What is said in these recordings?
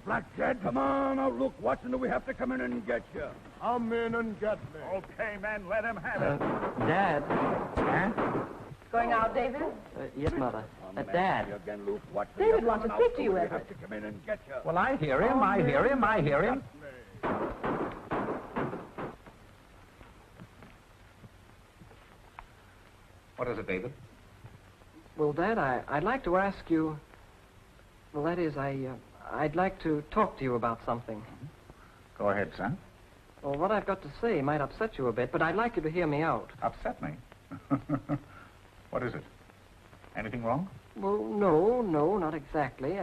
Black Jed, come on out, Luke Watson, or we have to come in and get you. Come in and get me. Okay, men, let him have it. Dad. Huh? Going out, David? Yes, Mother. Dad. Again, Luke Watson. David wants to speak to you, We Everett. have to come in and get you. Well, I hear him, I hear him, I hear him. What is it, David? Well, Dad, I'd like to ask you... Well, that is, I'd like to talk to you about something. Go ahead, son. Well, what I've got to say might upset you a bit, but I'd like you to hear me out. Upset me? What is it? Anything wrong? Well, no, not exactly.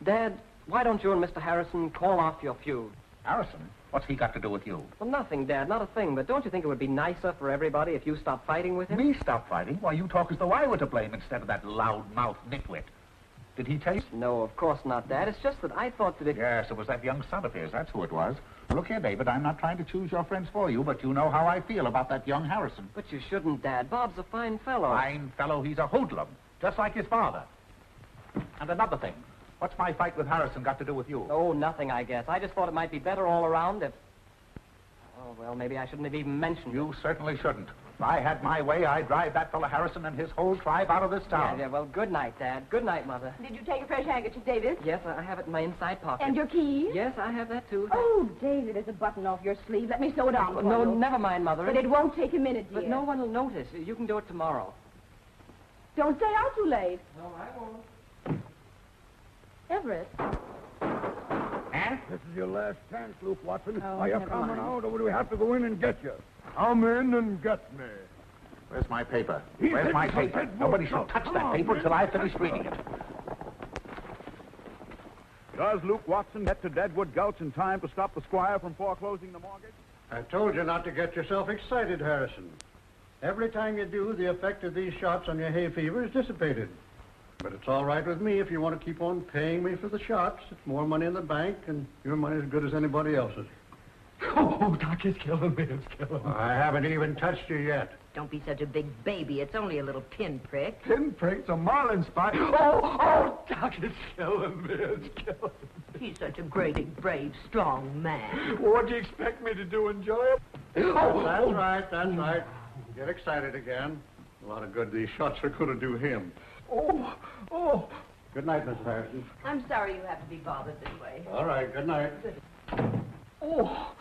Dad, why don't you and Mr. Harrison call off your feud? Harrison? What's he got to do with you? Well, nothing, Dad, not a thing, but don't you think it would be nicer for everybody if you stopped fighting with him? Me stop fighting? Why, you talk as though I were to blame instead of that loud-mouthed nitwit. Did he tell you? No, of course not, Dad. It's just that I thought that if... Yes, it was that young son of his. That's who it was. Look here, David, I'm not trying to choose your friends for you, but you know how I feel about that young Harrison. But you shouldn't, Dad. Bob's a fine fellow. Fine fellow, he's a hoodlum, just like his father. And another thing, what's my fight with Harrison got to do with you? Oh, nothing, I guess. I just thought it might be better all around if... Oh, well, maybe I shouldn't have even mentioned You it. certainly shouldn't. If I had my way, I'd drive that fellow Harrison and his whole tribe out of this town. Yeah, well, good night, Dad. Good night, Mother. Did you take a fresh handkerchief, David? Yes, I have it in my inside pocket. And your keys? Yes, I have that, too. Oh, David, there's a button off your sleeve. Let me sew it on for No, you. never mind, Mother. But it won't take a minute, dear. But no one will notice. You can do it tomorrow. Don't stay out too late. No, I won't. Everett. Huh? This is your last chance, Luke Watson. Oh, Are you never coming mind. out, or do we have to go in and get you? Come in and get me. Where's my paper? He's Where's hit my some paper? dead Nobody wolf. should touch Come that on, paper man. until I finish reading it. Does Luke Watson get to Deadwood Gulch in time to stop the squire from foreclosing the mortgage? I told you not to get yourself excited, Harrison. Every time you do, the effect of these shots on your hay fever is dissipated. But it's all right with me if you want to keep on paying me for the shots. It's more money in the bank, and your money's as good as anybody else's. Oh, Doc, it's killing me. It's killing me. I haven't even touched you yet. Don't be such a big baby. It's only a little pinprick. Pinprick's a marlin spot. Oh, Doc, it's killing me. It's killing me. He's such a great, big, brave, strong man. Well, what do you expect me to do, enjoy it? That's right. Get excited again. A lot of good these shots are going to do him. Oh. Good night, Mrs. Harrison. I'm sorry you have to be bothered this way. All right, good night. Oh.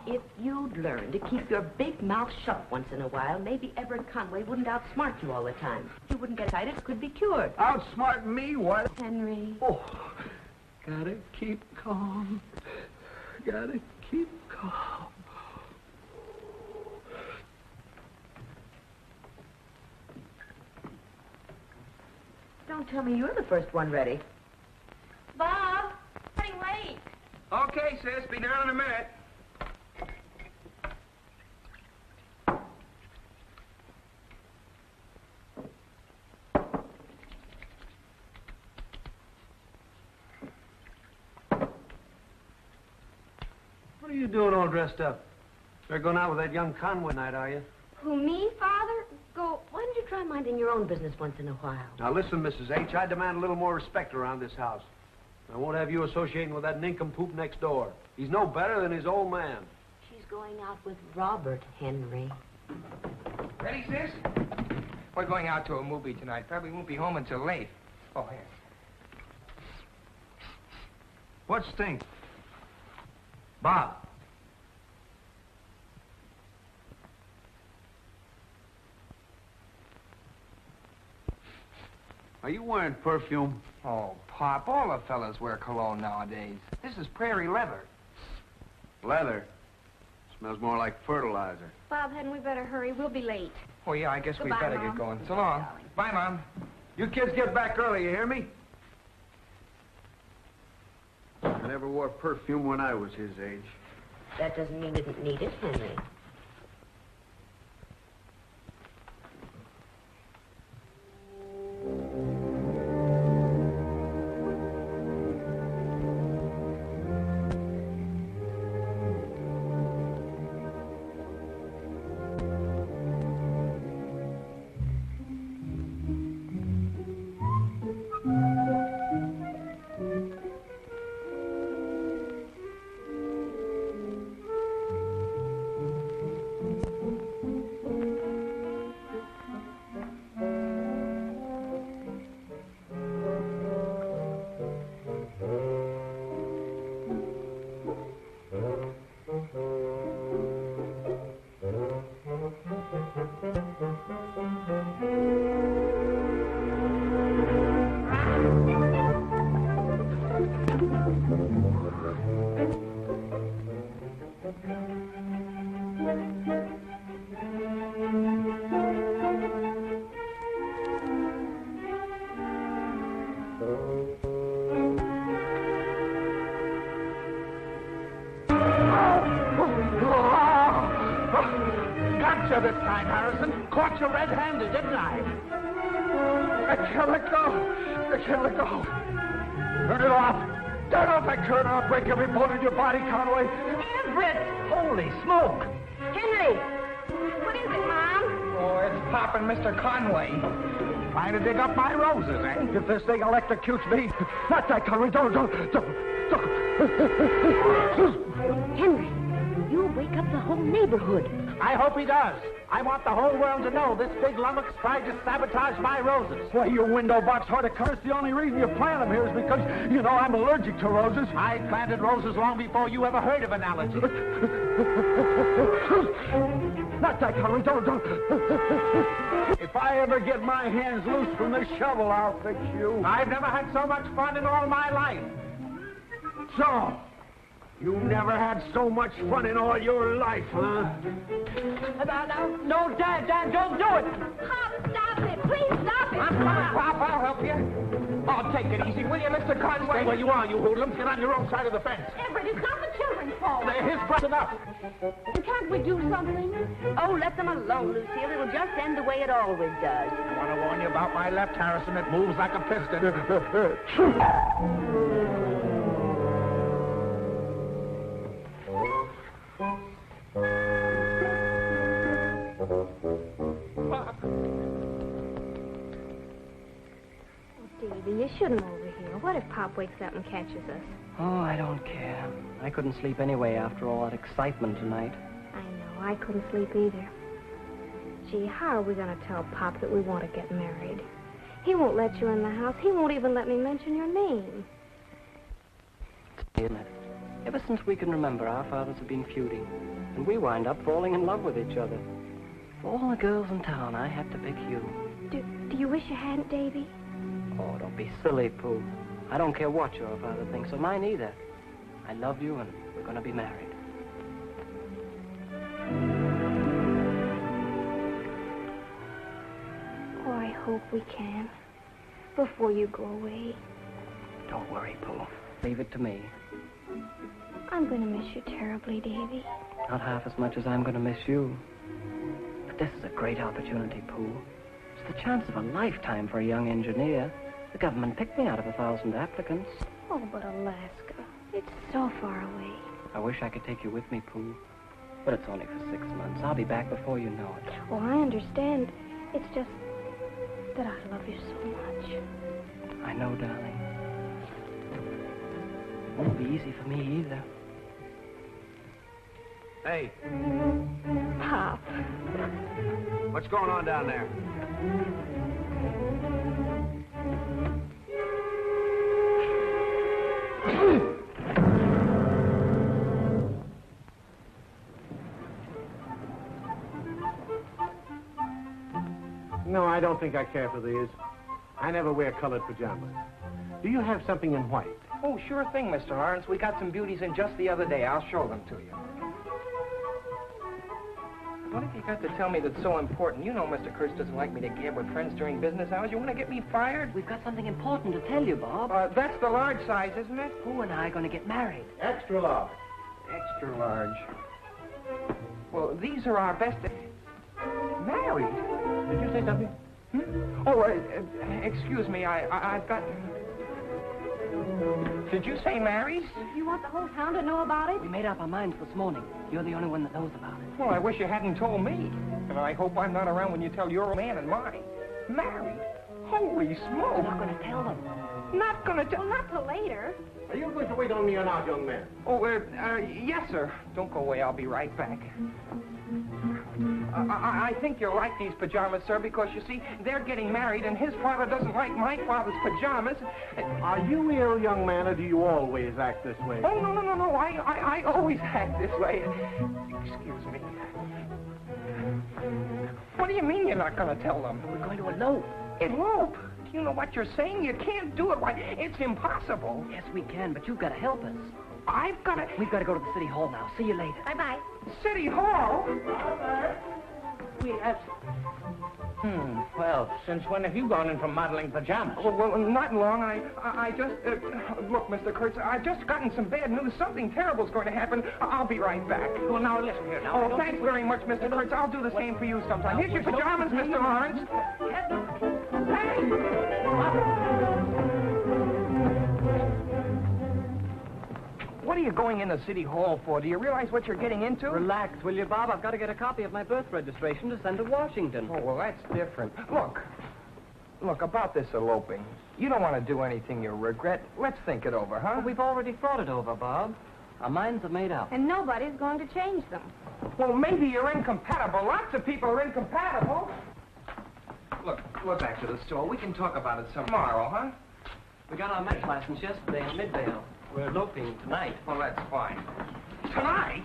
If you'd learn to keep your big mouth shut once in a while, maybe Everett Conway wouldn't outsmart you all the time. You wouldn't get excited. It could be cured. Outsmart me? What? Henry. Oh, gotta keep calm. Gotta keep calm. Don't tell me you're the first one ready. Bob, running late. Okay, sis. Be down in a minute. What are you doing all dressed up? You're going out with that young Conway night, are you? Who, me, Father? Why don't you try minding your own business once in a while? Now listen, Mrs. H, I demand a little more respect around this house. I won't have you associating with that nincompoop next door. He's no better than his old man. She's going out with Robert, Henry. Ready, sis? We're going out to a movie tonight. Probably won't be home until late. Oh, here. What stinks? Bob. Are you wearing perfume? Oh, Pop, all the fellas wear cologne nowadays. This is prairie leather. Leather. Smells more like fertilizer. Bob, hadn't we better hurry? We'll be late. Oh, yeah, I guess we Goodbye, better Mom. get going. So long. Bye, Mom. You kids get back early, you hear me? Good never wore perfume when I was his age. That doesn't mean you didn't need it, Henry. Gotcha this time, Harrison. Caught you red-handed, didn't I? I can't let go. I can't let go. Turn it off. Turn off that curtain. I'll break every bone in your body, Conway. Everett! Holy smoke. Henry! What is it, Mom? Oh, it's Pop and Mr. Conway. Trying to dig up my roses, eh? If this thing electrocutes me. Not that, Conway. Don't. Henry, you'll wake up the whole neighborhood. I hope he does. I want the whole world to know this big lummox tried to sabotage my roses. Why, you window box horticulturist, the only reason you plant them here is because, you know, I'm allergic to roses. I planted roses long before you ever heard of an allergy. Not that, Conway. Don't. If I ever get my hands loose from this shovel, I'll fix you. I've never had so much fun in all my life. So, you never had so much fun in all your life, huh? No, Dad, don't do it! Pop, stop it! Please stop it! I'm coming, Pop. I'll help you. Oh, take it easy, will you, Mr. Conway? Stay where you are, you hoodlums. Get on your own side of the fence. Everett, it's not the children's fault. They're his price enough. Can't we do something? Oh, let them alone, Lucille. It'll just end the way it always does. I want to warn you about my left, Harrison. It moves like a piston. Davy, you shouldn't over here. What if Pop wakes up and catches us? Oh, I don't care. I couldn't sleep anyway after all that excitement tonight. I know. I couldn't sleep either. Gee, how are we going to tell Pop that we want to get married? He won't let you in the house. He won't even let me mention your name. Isn't it? Ever since we can remember, our fathers have been feuding, and we wind up falling in love with each other. Of all the girls in town, I had to pick you. Do you wish you hadn't, Davy? Oh, don't be silly, Pooh. I don't care what your father thinks of mine either. I love you, and we're going to be married. Oh, I hope we can. Before you go away. Don't worry, Pooh. Leave it to me. I'm going to miss you terribly, Davy. Not half as much as I'm going to miss you. But this is a great opportunity, Pooh. It's the chance of a lifetime for a young engineer. The government picked me out of 1,000 applicants. Oh, but Alaska. It's so far away. I wish I could take you with me, Pooh. But it's only for 6 months. I'll be back before you know it. Oh, I understand. It's just that I love you so much. I know, darling. It won't be easy for me either. Hey, Pop. what's going on down there? No, I don't think I care for these. I never wear colored pajamas. Do you have something in white? Oh, sure thing, Mr. Lawrence. We got some beauties in just the other day. I'll show them to you. What have you got to tell me that's so important? You know Mr. Kurtz doesn't like me to gab with friends during business hours. You want to get me fired? We've got something important to tell you, Bob. That's the large size, isn't it? Pooh and I are going to get married. Extra large. Extra large. Well, these are our best... Married? Did you say something? Hmm? Oh, excuse me, I've got... Did you say married? You want the whole town to know about it? We made up our minds this morning. You're the only one that knows about it. Well, I wish you hadn't told me. And I hope I'm not around when you tell your man and mine. Married? Holy smoke! We're not going to tell them. Not going to tell... Well, not till later. Are you going to wait on me or not, young man? Oh, yes, sir. Don't go away. I'll be right back. I think you'll like these pajamas, sir, because, you see, they're getting married, and his father doesn't like my father's pajamas. Are you ill, young man, or do you always act this way? Oh, no. I always act this way. Excuse me. What do you mean you're not going to tell them? We're going to elope. Elope? Do you know what you're saying? You can't do it. Why, it's impossible. Yes, we can, but you've got to help us. I've got to... We've got to go to the city hall now. See you later. Bye-bye. City Hall? We have... Well, since when have you gone in for modeling pajamas? Well, not long. I just... look, Mr. Kurtz, I've just gotten some bad news. Something terrible's going to happen. I'll be right back. Well, now, listen here. Now, Oh, thanks very much, Mr. Kurtz. I'll do the same for you sometime. Here's your pajamas, Mr. Lawrence. What are you going in the city hall for? Do you realize what you're getting into? Relax, will you, Bob? I've got to get a copy of my birth registration to send to Washington. Oh, well, that's different. Look, about this eloping. You don't want to do anything you regret. Let's think it over, huh? Well, we've already thought it over, Bob. Our minds are made up. And nobody's going to change them. Well, maybe you're incompatible. Lots of people are incompatible. Look, we're back to the store. We can talk about it tomorrow, huh? We got our match license yesterday in Midvale. We're eloping tonight. Well, that's fine. Tonight?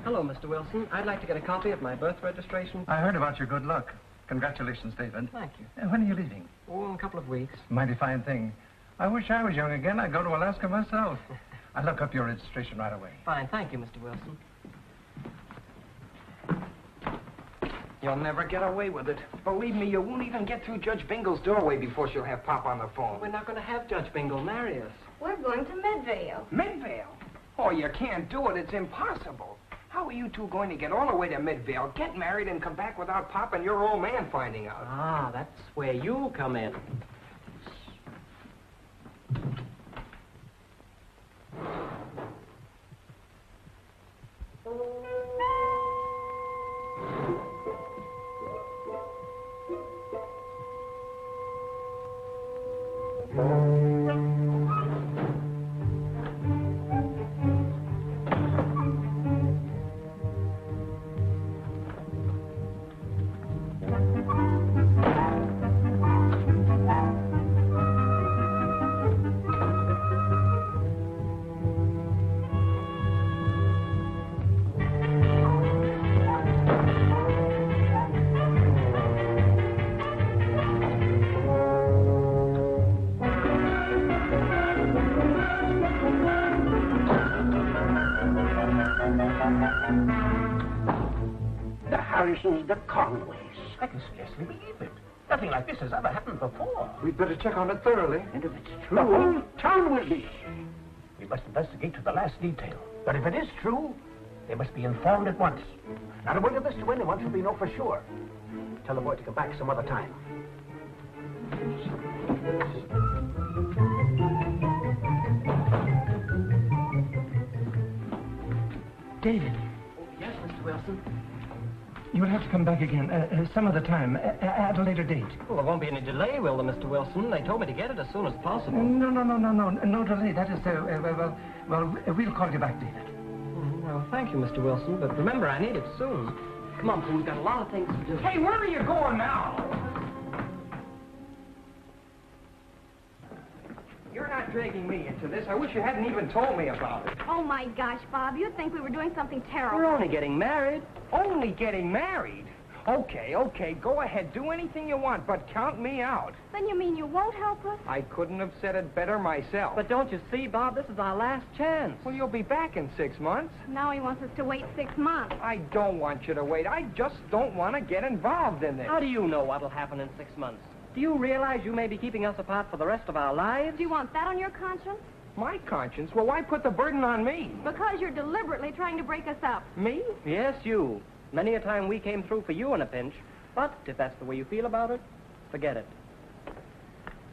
Hello, Mr. Wilson. I'd like to get a copy of my birth registration. I heard about your good luck. Congratulations, David. Thank you. When are you leaving? Oh, in a couple of weeks. Mighty fine thing. I wish I was young again. I'd go to Alaska myself. I'll look up your registration right away. Fine. Thank you, Mr. Wilson. You'll never get away with it. Believe me, you won't even get through Judge Bingle's doorway before she'll have Pop on the phone. We're not going to have Judge Bingle marry us. We're going to Midvale. Midvale? Oh, you can't do it. It's impossible. How are you two going to get all the way to Midvale, get married, and come back without Pop and your old man finding out? Ah, that's where you come in. The Harrisons, the Conways. I can scarcely believe it. Nothing like this has ever happened before. We'd better check on it thoroughly. And if it's true, the whole town will be. We must investigate to the last detail. But if it is true, they must be informed at once. Not a word of this to anyone till we know for sure. Tell the boy to come back some other time. David. Yes, Mr. Wilson? You'll have to come back again some other time, at a later date. Well, there won't be any delay, will there, Mr. Wilson? They told me to get it as soon as possible. No delay. That is, we'll call you back, David. Well, thank you, Mr. Wilson, but remember, I need it soon. Come on, Pooh, we've got a lot of things to do. Hey, where are you going now? You're not dragging me into this. I wish you hadn't even told me about it. Oh, my gosh, Bob, you'd think we were doing something terrible. We're only getting married. Only getting married? Okay, go ahead. Do anything you want, but count me out. Then you mean you won't help us? I couldn't have said it better myself. But don't you see, Bob, this is our last chance. Well, you'll be back in 6 months. Now he wants us to wait 6 months. I don't want you to wait. I just don't want to get involved in this. How do you know what'll happen in 6 months? Do you realize you may be keeping us apart for the rest of our lives? Do you want that on your conscience? My conscience? Well, why put the burden on me? Because you're deliberately trying to break us up. Me? Yes, you. Many a time we came through for you in a pinch. But if that's the way you feel about it, forget it.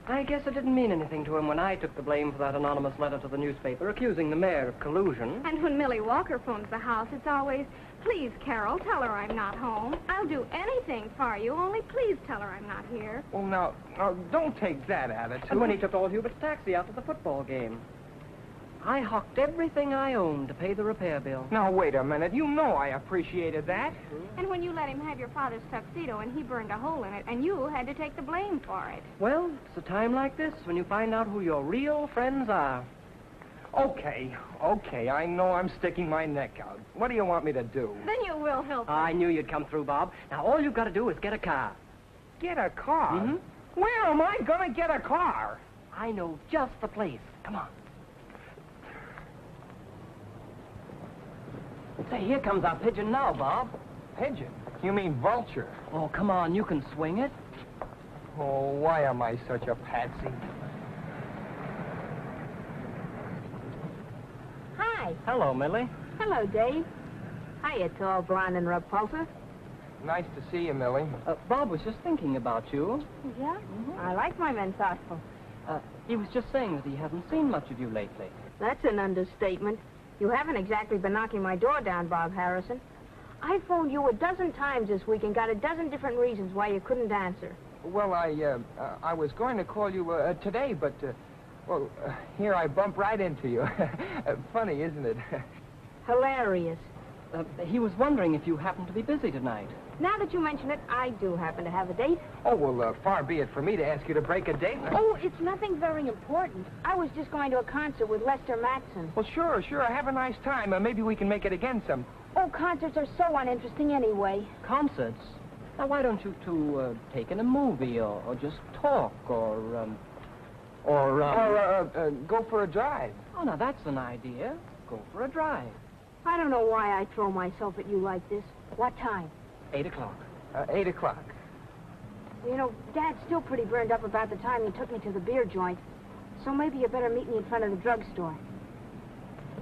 I guess it didn't mean anything to him when I took the blame for that anonymous letter to the newspaper accusing the mayor of collusion. And when Millie Walker phones the house, it's always, please, Carol, tell her I'm not home. I'll do anything for you, only please tell her I'm not here. Well, now, don't take that attitude. And when he took old Hubert's taxi out to the football game, I hocked everything I owned to pay the repair bill. Now, wait a minute. You know I appreciated that. And when you let him have your father's tuxedo and he burned a hole in it, and you had to take the blame for it. Well, it's a time like this when you find out who your real friends are. Okay, I know I'm sticking my neck out. What do you want me to do? Then you will help us. I knew you'd come through, Bob. Now, all you've got to do is get a car. Get a car? Mm-hmm. Where am I going to get a car? I know just the place. Come on. Say, here comes our pigeon now, Bob. Pigeon? You mean vulture? Oh, come on, you can swing it. Oh, why am I such a patsy? Hi. Hello, Millie. Hello, Dave. Hiya, tall, blonde, and repulsive. Nice to see you, Millie. Bob was just thinking about you. Yeah? I like my men thoughtful. He was just saying that he hasn't seen much of you lately. That's an understatement. You haven't exactly been knocking my door down, Bob Harrison. I phoned you a dozen times this week and got a dozen different reasons why you couldn't answer. Well, I was going to call you today, but, here I bump right into you. Funny, isn't it? Hilarious. He was wondering if you happened to be busy tonight. Now that you mention it, I do happen to have a date. Oh, well, far be it for me to ask you to break a date. Oh, it's nothing very important. I was just going to a concert with Lester Matson. Well, sure. Have a nice time. Maybe we can make it again some. Oh, concerts are so uninteresting anyway. Concerts? Now, why don't you two take in a movie or just talk or go for a drive. Oh, now, that's an idea. Go for a drive. I don't know why I throw myself at you like this. What time? 8 o'clock. 8 o'clock. You know, Dad's still pretty burned up about the time you took me to the beer joint. So maybe you better meet me in front of the drugstore.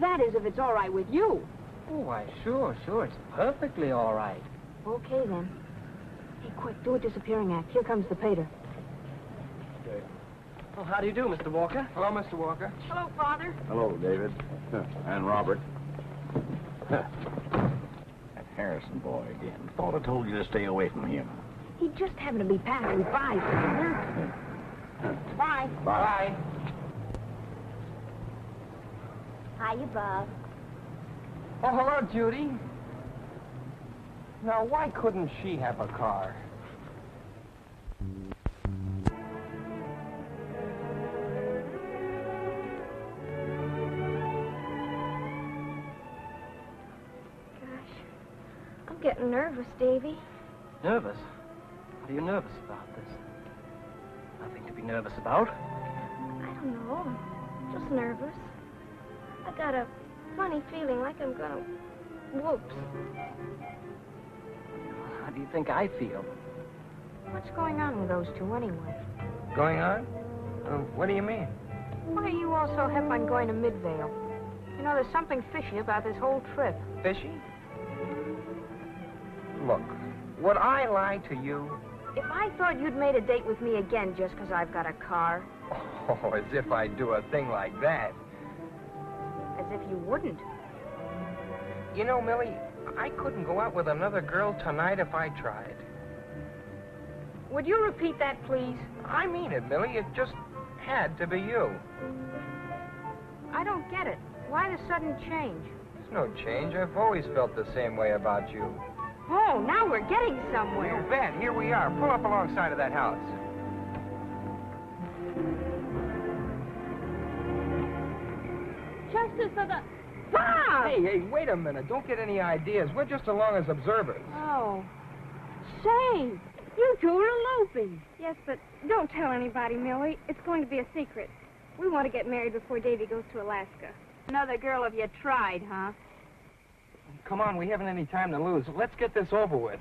That is, if it's all right with you. Oh, why, sure. It's perfectly all right. Okay, then. Hey, quick, do a disappearing act. Here comes the pater. Well, how do you do, Mr. Walker? Hello, Mr. Walker. Hello, Father. Hello, David. And Robert. That Harrison boy again. Thought I told you to stay away from him. He just happened to be passing by. Bye. Bye. Hiya, Bob. Oh, hello, Judy. Now, why couldn't she have a car? Getting nervous, Davy. Nervous? What are you nervous about this? Nothing to be nervous about. I don't know. Just nervous. I got a funny feeling like I'm gonna... Whoops. How do you think I feel? What's going on with those two anyway? Going on? What do you mean? Why are you all so hep on going to Midvale? You know, there's something fishy about this whole trip. Fishy? Look, would I lie to you? If I thought you'd made a date with me again just because I've got a car... Oh, as if I'd do a thing like that. As if you wouldn't. You know, Millie, I couldn't go out with another girl tonight if I tried. Would you repeat that, please? I mean it, Millie. It just had to be you. I don't get it. Why the sudden change? There's no change. I've always felt the same way about you. Oh, now we're getting somewhere. You bet. Here we are. Pull up alongside of that house. Justice of the... Bob! Hey, wait a minute. Don't get any ideas. We're just along as observers. Oh. Say, you two are eloping. Yes, but don't tell anybody, Millie. It's going to be a secret. We want to get married before Davy goes to Alaska. Another girl of you tried, huh? Come on, we haven't any time to lose. Let's get this over with.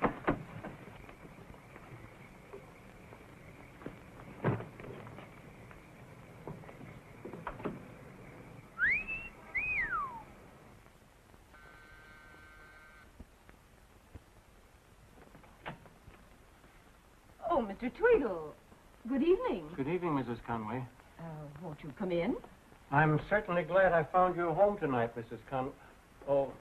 Oh, Mr. Tweedle. Good evening. Good evening, Mrs. Conway. Won't you come in? I'm certainly glad I found you home tonight, Mrs. Conway. Oh,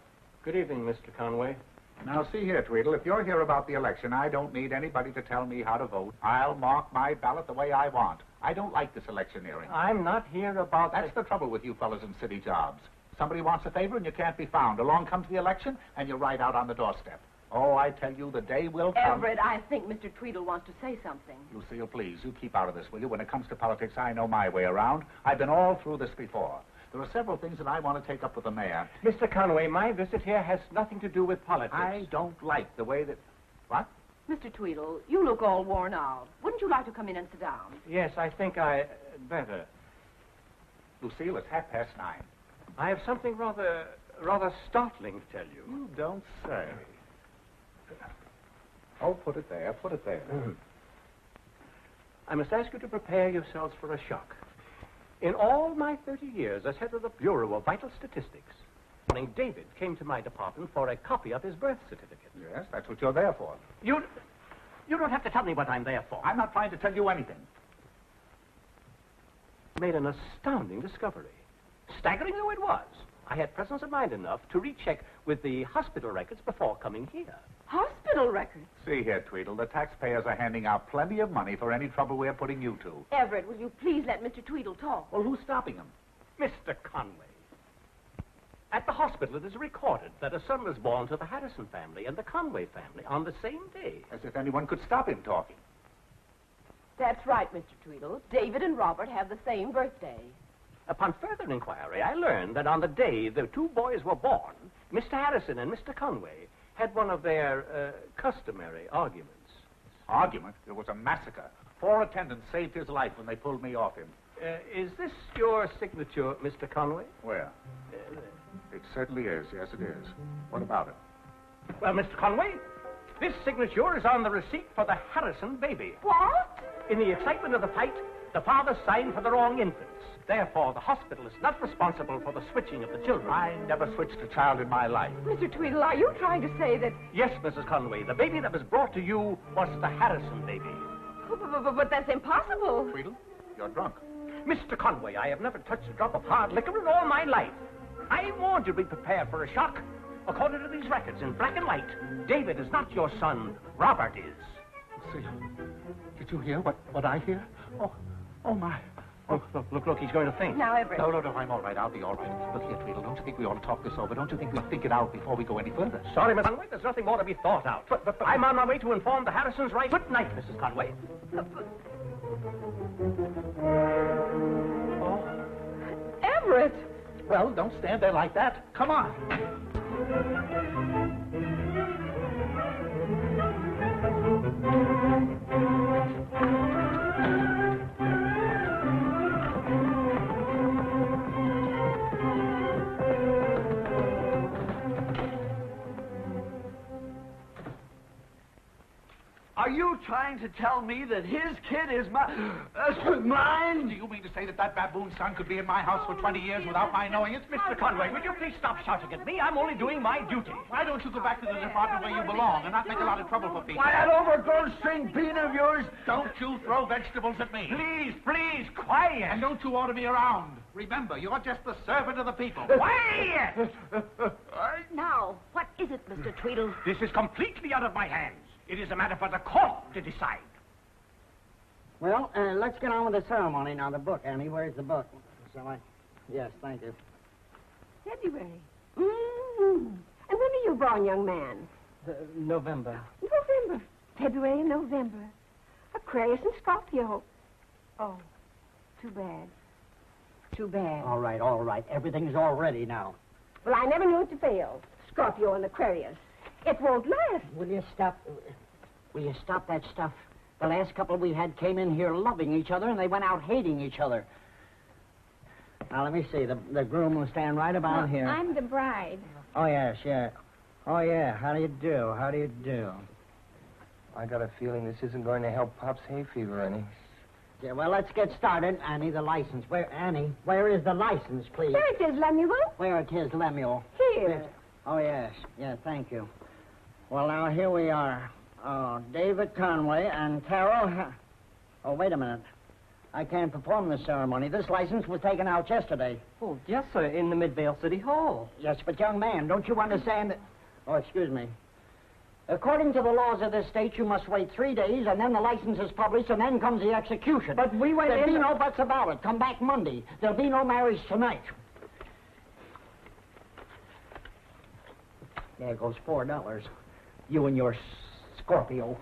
good evening, Mr. Conway. Now, see here, Tweedle, if you're here about the election, I don't need anybody to tell me how to vote. I'll mark my ballot the way I want. I don't like this electioneering. I'm not here about That's the trouble with you fellas in city jobs. Somebody wants a favor and you can't be found. Along comes the election and you're right out on the doorstep. Oh, I tell you, the day will come. Everett, I think Mr. Tweedle wants to say something. Lucille, please, you keep out of this, will you? When it comes to politics, I know my way around. I've been all through this before. There are several things that I want to take up with the mayor. Mr. Conway, my visit here has nothing to do with politics. I don't like the way that... What? Mr. Tweedle, you look all worn out. Wouldn't you like to come in and sit down? Yes, I think I'd better. Lucille, it's 9:30. I have something rather startling to tell you. You don't say. Oh, put it there, put it there. I must ask you to prepare yourselves for a shock. In all my 30 years as head of the Bureau of Vital Statistics, David came to my department for a copy of his birth certificate. Yes, that's what you're there for. You don't have to tell me what I'm there for. I'm not trying to tell you anything. Made an astounding discovery. Staggering though it was, I had presence of mind enough to recheck with the hospital records before coming here. Hospital records? See here, Tweedle, the taxpayers are handing out plenty of money for any trouble we're putting you to. Everett, will you please let Mr. Tweedle talk? Well, who's stopping him? Mr. Conway. At the hospital, it is recorded that a son was born to the Harrison family and the Conway family on the same day. As if anyone could stop him talking. That's right, Mr. Tweedle. David and Robert have the same birthday. Upon further inquiry, I learned that on the day the two boys were born, Mr. Harrison and Mr. Conway had one of their customary arguments. Argument? It was a massacre. 4 attendants saved his life when they pulled me off him. Is this your signature, Mr. Conway? Where? It certainly is. Yes, it is. What about it? Well, Mr. Conway, this signature is on the receipt for the Harrison baby. What? In the excitement of the fight, the father signed for the wrong infants. Therefore, the hospital is not responsible for the switching of the children. I never switched a child in my life. Mr. Tweedle, are you trying to say that... Yes, Mrs. Conway. The baby that was brought to you was the Harrison baby. But that's impossible. Tweedle, you're drunk. Mr. Conway, I have never touched a drop of hard liquor in all my life. I warned you to be prepared for a shock. According to these records, in black and white, David is not your son. Robert is. See, did you hear what I hear? Oh, my. Oh, look, he's going to faint. Now, Everett. No, I'm all right. I'll be all right. Look here, Tweedle, don't you think we ought to talk this over? Don't you think we'll think it out before we go any further? Sorry, Miss Conway, there's nothing more to be thought out. But I'm on my way to inform the Harrisons right. Good night, Mrs. Conway. Everett! Well, don't stand there like that. Come on. Are you trying to tell me that his kid is mine? Do you mean to say that baboon son could be in my house for 20 years without my knowing it? Mr. Conway, would you please stop shouting at me? I'm only doing my duty. Why don't you go back to the department where you belong and not make a lot of trouble for people? Why, that overgrown string bean of yours? Don't you throw vegetables at me. Please, quiet. And don't you order me around. Remember, you're just the servant of the people. Quiet! Now, what is it, Mr. Tweedle? This is completely out of my hands. It is a matter for the court to decide. Well, let's get on with the ceremony. Now, the book, Annie. Where's the book? Shall I? Yes, thank you. February. Mm-hmm. And when are you born, young man? November. November. February and November. Aquarius and Scorpio. Oh, too bad. Too bad. All right. Everything's all ready now. Well, I never knew it to fail. Scorpio and Aquarius. It won't last. Will you stop? Will you stop that stuff? The last couple we had came in here loving each other, and they went out hating each other. Now, let me see. The groom will stand right about here. I'm the bride. Oh, yes, yeah. Oh, yeah. How do you do? How do you do? I got a feeling this isn't going to help Pop's hay fever any. Yeah, well, let's get started. Annie, the license. Annie, where is the license, please? There it is, Lemuel. Where it is, Lemuel? Here. Oh, yes. Yeah, thank you. Well, now, here we are. Oh, David Conway and Carol... Oh, wait a minute. I can't perform this ceremony. This license was taken out yesterday. Oh, yes, sir, in the Midvale City Hall. Yes, but young man, don't you understand that... Oh, excuse me. According to the laws of this state, you must wait 3 days, and then the license is published, and then comes the execution. But we went There'll in... be no buts about it. Come back Monday. There'll be no marriage tonight. There goes $4. You and your Scorpio.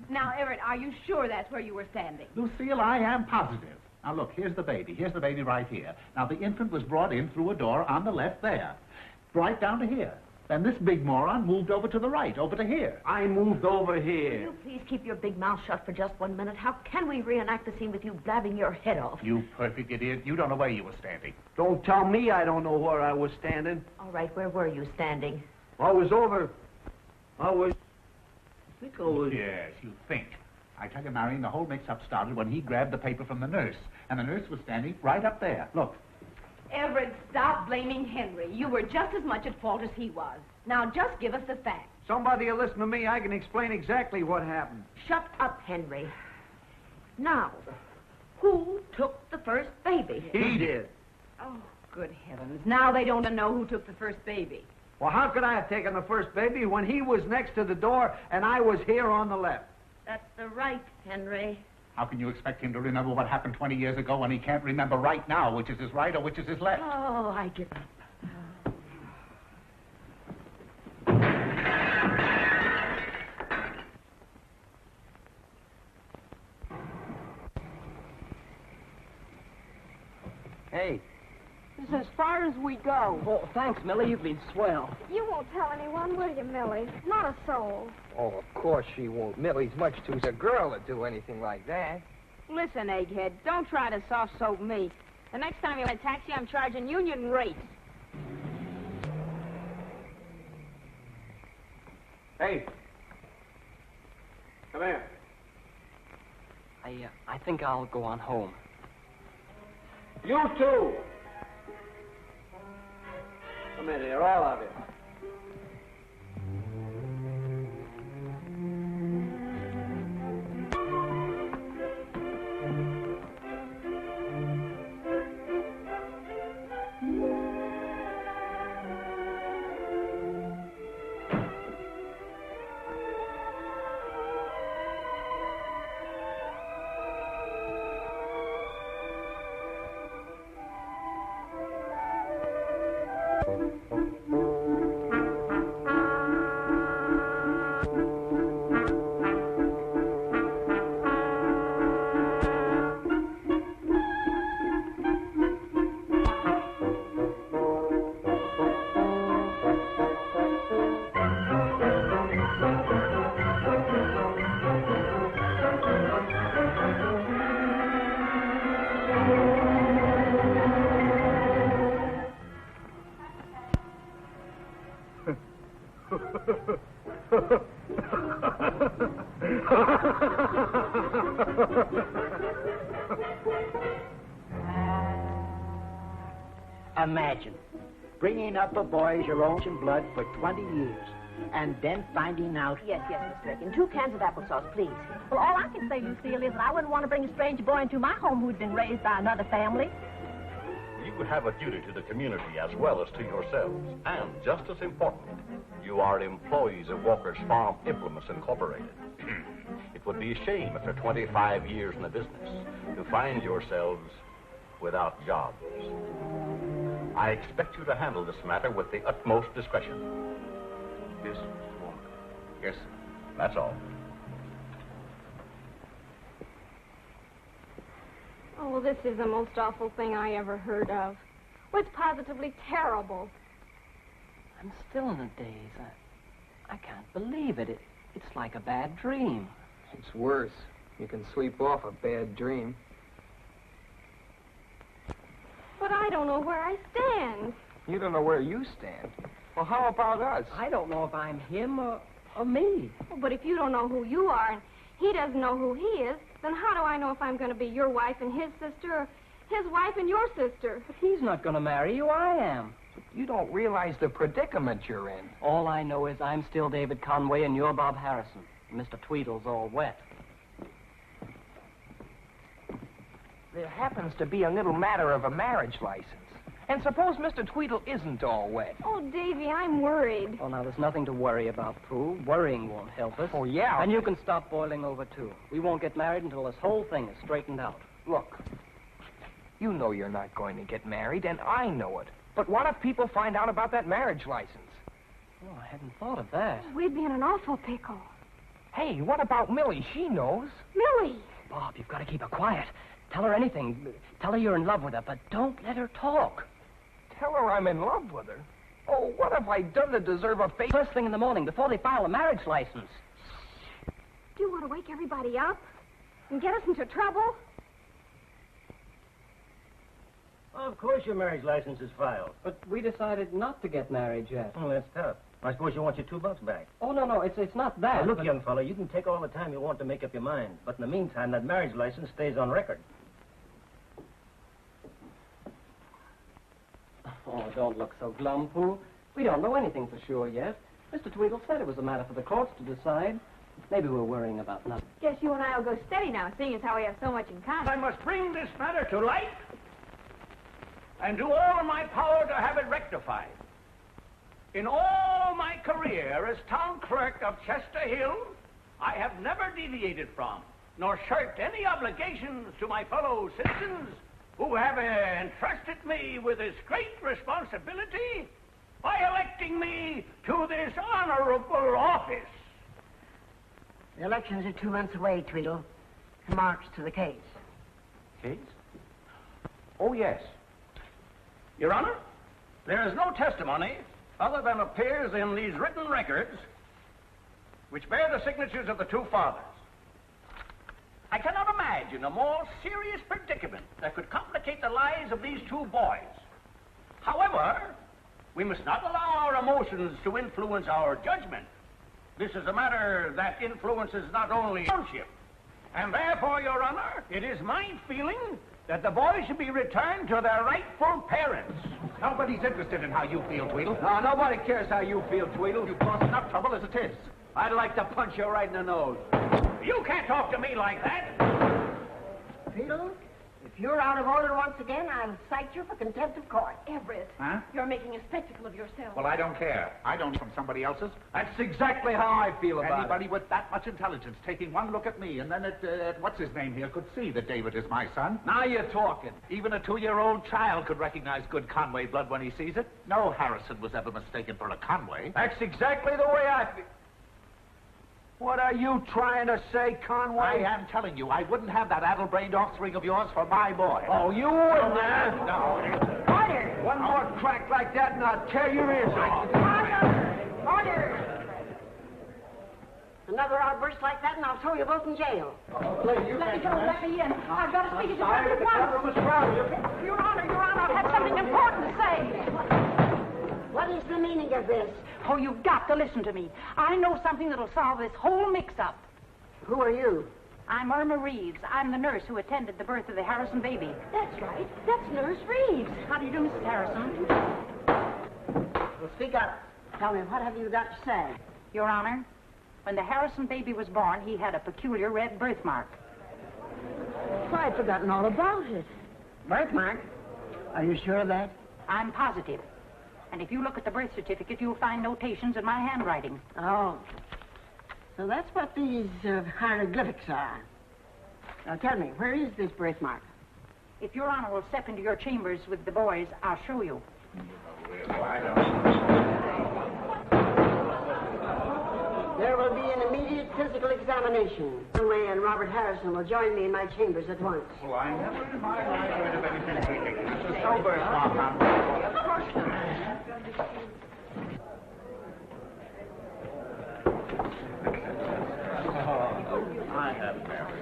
Now, Everett, are you sure that's where you were standing? Lucille, I am positive. Now, look, here's the baby. Here's the baby right here. Now, the infant was brought in through a door on the left there. Right down to here. Then this big moron moved over to the right, over to here. I moved over Will here. you please keep your big mouth shut for just 1 minute? How can we reenact the scene with you blabbing your head off? You perfect idiot. You don't know where you were standing. Don't tell me I don't know where I was standing. All right, where were you standing? I was... I think I was... Yes, you think. I tell you, Marion, the whole mix-up started when he grabbed the paper from the nurse. And the nurse was standing right up there. Look. Everett, stop blaming Henry. You were just as much at fault as he was. Now, just give us the facts. Somebody will listen to me. I can explain exactly what happened. Shut up, Henry. Now, who took the first baby? He did. Oh, good heavens. Now they don't know who took the first baby. Well, how could I have taken the first baby when he was next to the door and I was here on the left? That's the right, Henry. How can you expect him to remember what happened 20 years ago when he can't remember right now which is his right or which is his left? Oh, I give up. Hey. This is as far as we go. Oh, thanks, Millie. You've been swell. You won't tell anyone, will you, Millie? Not a soul. Oh, of course she won't. Millie's much too a girl to do anything like that. Listen, egghead, don't try to soft-soap me. The next time you're in a taxi, I'm charging union rates. Hey. Come here. I think I'll go on home. You too. Come in here, all of you. Imagine bringing up a boy as your own blood for 20 years and then finding out... Yes, Miss Strickland. 2 cans of applesauce, please. Well, all I can say, Lucille, is that I wouldn't want to bring a strange boy into my home who'd been raised by another family. You have a duty to the community as well as to yourselves. And just as important, you are employees of Walker's Farm Implements Incorporated. It would be a shame after 25 years in the business to find yourselves without jobs. I expect you to handle this matter with the utmost discretion. Yes, Mr. Walker. Yes, sir. That's all. Oh, this is the most awful thing I ever heard of. Well, it's positively terrible. I'm still in a daze. I can't believe it. It's like a bad dream. It's worse. You can sleep off a bad dream. But I don't know where I stand. You don't know where you stand. Well, how about us? I don't know if I'm him or me. Oh, but if you don't know who you are and he doesn't know who he is, then how do I know if I'm going to be your wife and his sister or his wife and your sister? But he's not going to marry you. I am. You don't realize the predicament you're in. All I know is I'm still David Conway and you're Bob Harrison. Mr. Tweedle's all wet. There happens to be a little matter of a marriage license. And suppose Mr. Tweedle isn't all wet. Oh, Davy, I'm worried. Oh, now, there's nothing to worry about, Prue. Worrying won't help us. Oh, yeah. And you can stop boiling over, too. We won't get married until this whole thing is straightened out. Look, you know you're not going to get married, and I know it. But what if people find out about that marriage license? Oh, I hadn't thought of that. We'd be in an awful pickle. Hey, what about Millie? She knows. Millie! Bob, you've got to keep her quiet. Tell her anything. Tell her you're in love with her, but don't let her talk. Tell her I'm in love with her? Oh, what have I done to deserve a fate? First thing in the morning, before they file a marriage license. Do you want to wake everybody up and get us into trouble? Well, of course your marriage license is filed. But we decided not to get married yet. Oh, that's tough. I suppose you want your $2 back. Oh, no, it's not that. Now, look, young fella, you can take all the time you want to make up your mind. But in the meantime, that marriage license stays on record. Oh, don't look so glum, Pooh. We don't know anything for sure yet. Mr. Tweedle said it was a matter for the courts to decide. Maybe we're worrying about nothing. Guess you and I will go steady now, seeing as how we have so much in common. I must bring this matter to light and do all in my power to have it rectified. In all my career as town clerk of Chester Hill, I have never deviated from nor shirked any obligations to my fellow citizens who have entrusted me with this great responsibility by electing me to this honorable office. The elections are 2 months away, Tweedle. March to the case. Case? Oh, yes. Your Honor, there is no testimony other than appears in these written records which bear the signatures of the two fathers. I cannot imagine a more serious predicament that could complicate the lives of these two boys. However, we must not allow our emotions to influence our judgment. This is a matter that influences not only township, and therefore, Your Honor, it is my feeling that the boys should be returned to their rightful parents. Nobody's interested in how you feel, Tweedle. No, nobody cares how you feel, Tweedle. You've caused enough trouble as it is. I'd like to punch you right in the nose. You can't talk to me like that. Tweedle, if you're out of order once again, I'll cite you for contempt of court. Everett, Huh? you're making a spectacle of yourself. Well, I don't care. I don't from somebody else's. That's exactly how I feel about Anybody with that much intelligence taking one look at me and then at what's his name here could see that David is my son. Now you're talking. Even a 2-year-old child could recognize good Conway blood when he sees it. No Harrison was ever mistaken for a Conway. That's exactly the way I feel. What are you trying to say, Conway? I am telling you, I wouldn't have that addle-brained offspring of yours for my boy. Oh, you wouldn't, huh? No. Order! One more crack like that and I'll tear your ears off. Order! Another outburst like that and I'll throw you both in jail. Let me go, let me in. I've got to speak to you at once. Your Honor, I have something important to say. What is the meaning of this? Oh, you've got to listen to me. I know something that'll solve this whole mix-up. Who are you? I'm Irma Reeves. I'm the nurse who attended the birth of the Harrison baby. That's right. That's Nurse Reeves. How do you do, Mrs. Harrison? Well, speak up. Tell me, what have you got to say? Your Honor, when the Harrison baby was born, he had a peculiar red birthmark. Why, I'd forgotten all about it. Birthmark? Are you sure of that? I'm positive. And if you look at the birth certificate, you'll find notations in my handwriting. Oh. So that's what these hieroglyphics are. Now tell me, where is this birthmark? If Your Honor will step into your chambers with the boys, I'll show you. There will be an immediate physical examination. Conway and Robert Harrison will join me in my chambers at once. Well, I never in my life heard of anything ridiculous. This is so birthmark, Conway. have it, Mary.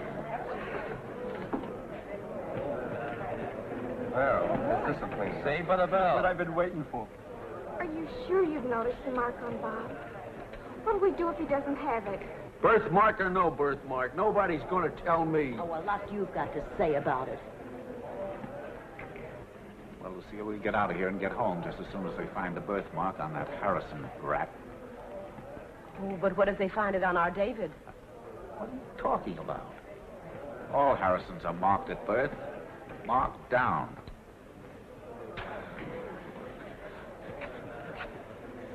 Well, this is a place saved by the bell. What I've been waiting for. Are you sure you've noticed the mark on Bob? What'll we do if he doesn't have it? Birthmark or no birthmark, nobody's going to tell me. Oh, a lot you've got to say about it. Well, Lucia, we'll get out of here and get home just as soon as they find the birthmark on that Harrison rat. Oh, but what if they find it on our David? What are you talking about? All Harrisons are marked at birth. Marked down.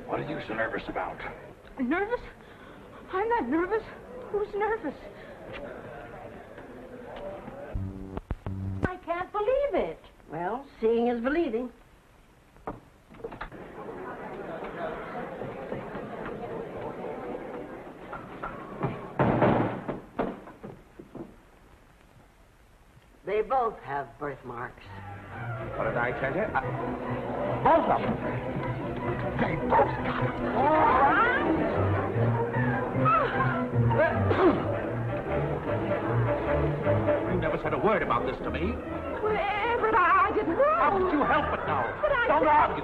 What are you so nervous about? Nervous? I'm not nervous. Who's nervous? I can't believe it. Well, seeing is believing. They both have birthmarks. What did I tell you? Both of them. They both got it. You never said a word about this to me. Well, but I didn't know. How could you help it now? But I... Don't argue.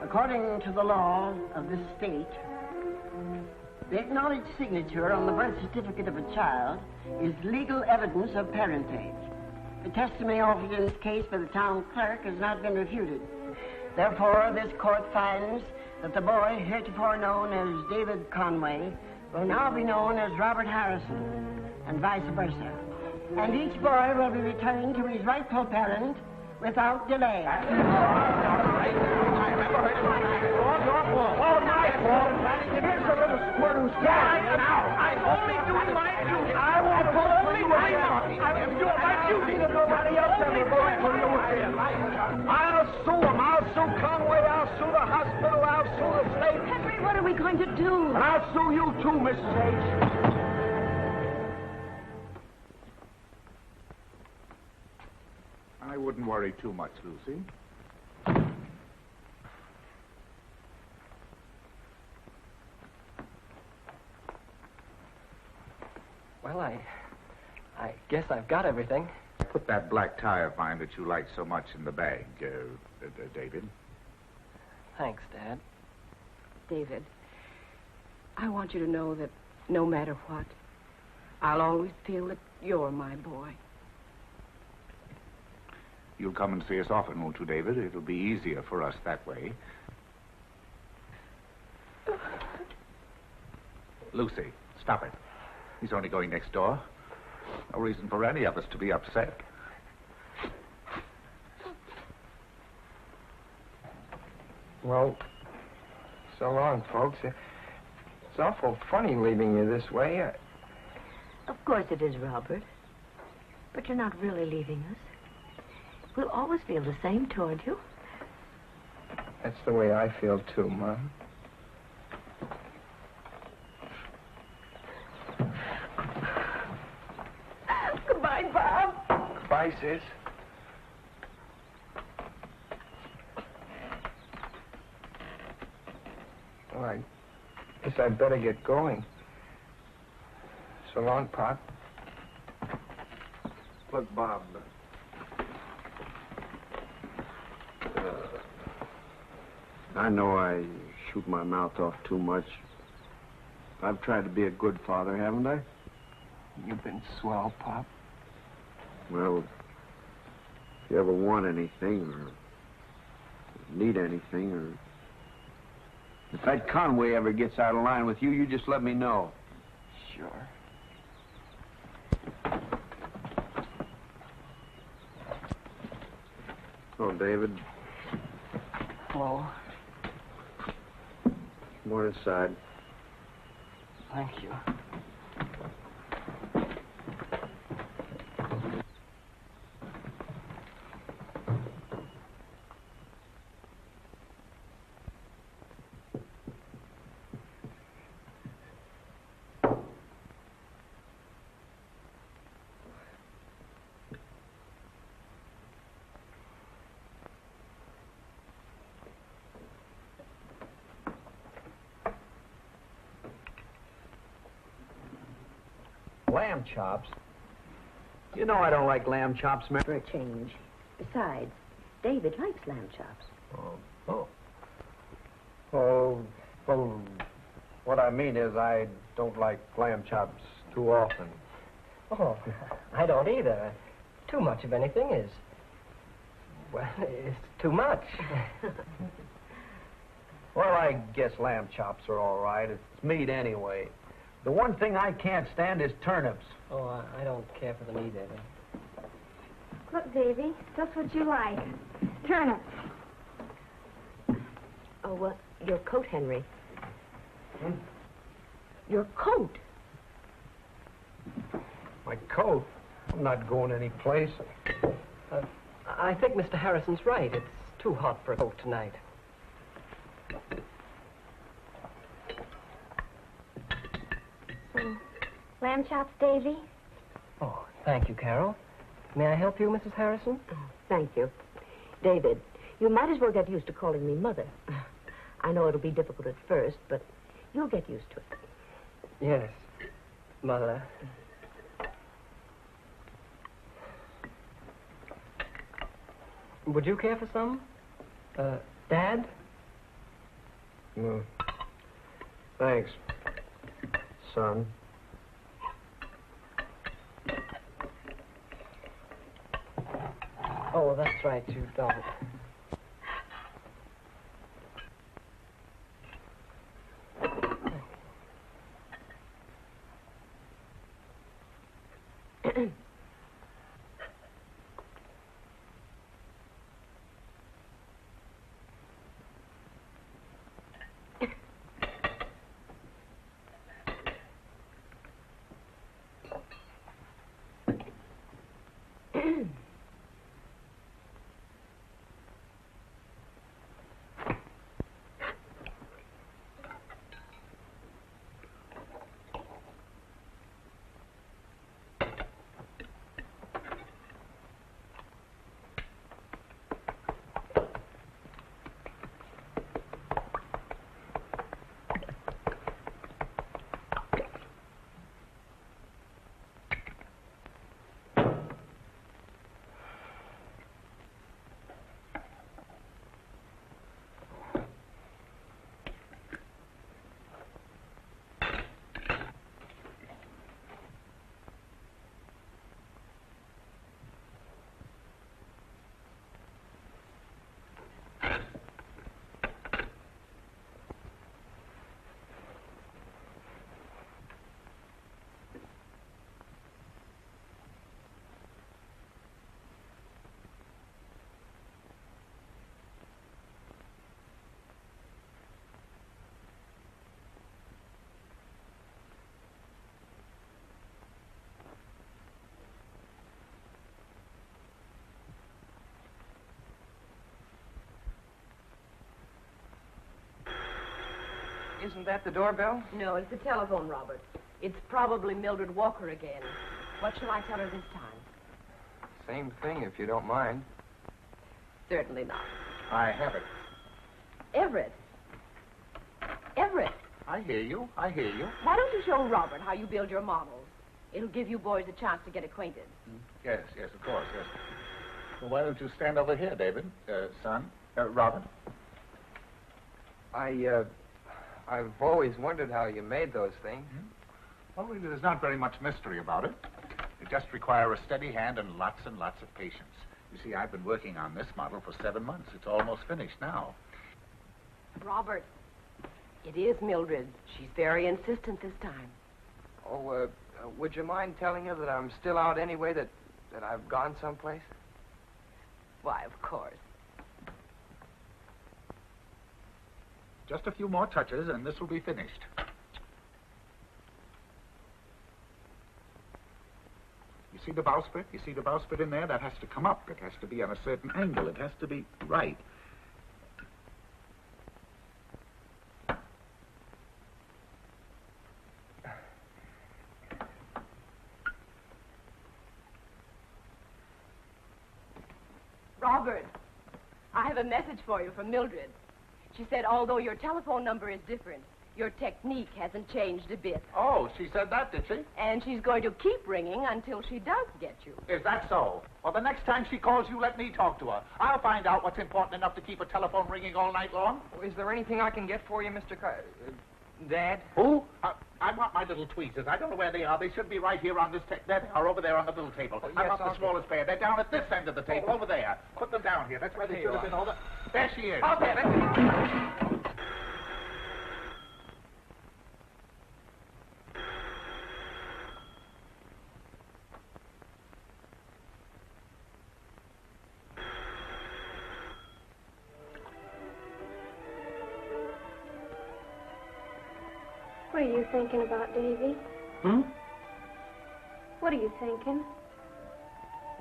According to the law of this state, the acknowledged signature on the birth certificate of a child is legal evidence of parentage. The testimony offered in this case by the town clerk has not been refuted. Therefore, this court finds that the boy heretofore known as David Conway will now be known as Robert Harrison, and vice versa. And each boy will be returned to his rightful parent without delay. All my fault. Here's a little squirt who's dying now. I'm only doing my duty. I won't pull only my duty. I'm doing my duty that nobody else ever voted for you. I'll sue him. I'll sue Conway. I'll sue the hospital. I'll sue the state. Henry, what are we going to do? And I'll sue you too, Mrs. H. I wouldn't worry too much, Lucy. Well, I guess I've got everything. Put that black tie of mine that you like so much in the bag, David. Thanks, Dad. David, I want you to know that no matter what, I'll always feel that you're my boy. You'll come and see us often, won't you, David? It'll be easier for us that way. Lucy, stop it. He's only going next door. No reason for any of us to be upset. Well, so long, folks. It's awful funny leaving you this way. Of course it is, Robert. But you're not really leaving us. We'll always feel the same toward you. That's the way I feel, too, Mom. Goodbye, Bob. Goodbye, sis. Well, I guess I'd better get going. So long, Pop. Look, Bob. I know I shoot my mouth off too much. I've tried to be a good father, haven't I? You've been swell, Pop. Well, if you ever want anything or need anything or... If that Conway ever gets out of line with you, you just let me know. Sure. Oh, David. Hello. Come on inside. Thank you. Lamb chops? You know I don't like lamb chops, Mary. For a change. Besides, David likes lamb chops. Well, what I mean is I don't like lamb chops too often. Oh, I don't either. Too much of anything is... well, it's too much. Well, I guess lamb chops are all right. It's meat anyway. The one thing I can't stand is turnips. Oh, I don't care for them either. Look, Davy, just what you like. Turnips. Oh, your coat, Henry. Hmm? Your coat. My coat? I'm not going any place. I think Mr. Harrison's right. It's too hot for a coat tonight. Lamb chops, Davy? Oh, thank you, Carol. May I help you, Mrs. Harrison? Thank you. David, you might as well get used to calling me Mother. I know it'll be difficult at first, but you'll get used to it. Yes, Mother. Would you care for some? Dad? No. Thanks, son. Oh, that's right, you don't. Isn't that the doorbell? No, it's the telephone, Robert. It's probably Mildred Walker again. What shall I tell her this time? Same thing, if you don't mind. Certainly not. I have it. Everett. Everett, I hear you. I hear you. why don't you show Robert how you build your models? It'll give you boys a chance to get acquainted. Yes, yes, of course, yes. Well, why don't you stand over here, David, son? Robert? I've always wondered how you made those things. Well, really, there's not very much mystery about it. You just require a steady hand and lots of patience. You see, I've been working on this model for 7 months. It's almost finished now. Robert, it is Mildred. She's very insistent this time. Oh, would you mind telling her that I'm still out anyway, that I've gone someplace? Why, of course. Just a few more touches, and this will be finished. You see the bowsprit? You see the bowsprit in there? That has to come up. It has to be on a certain angle. It has to be right. Robert, I have a message for you from Mildred. She said although your telephone number is different, Your technique hasn't changed a bit. Oh, she said that, did she? And she's going to keep ringing until she does get you. Is that so? Well, the next time she calls you, let me talk to her. I'll find out what's important enough to keep a telephone ringing all night long. Is there anything I can get for you, Mr. Dad? Who? I want my little tweezers. I don't know where they are. They should be right here on this table. There they are, over there on the little table. Oh, I yes, want the I'll smallest pair. They're down at this end of the table, over there. Put them down here. That's where they Here should you have been are. over. There she is. I'll get it. What are you thinking about, Davy? What are you thinking?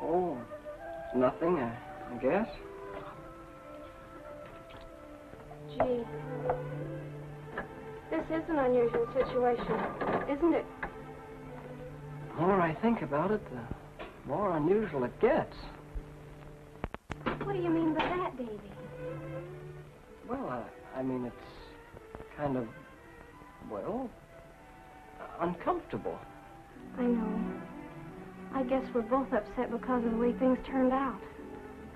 Oh, it's nothing, I guess. Gee, this is an unusual situation, isn't it? The more I think about it, the more unusual it gets. What do you mean by that, Davy? Well, I mean, it's kind of, well, uncomfortable. I know. I guess we're both upset because of the way things turned out.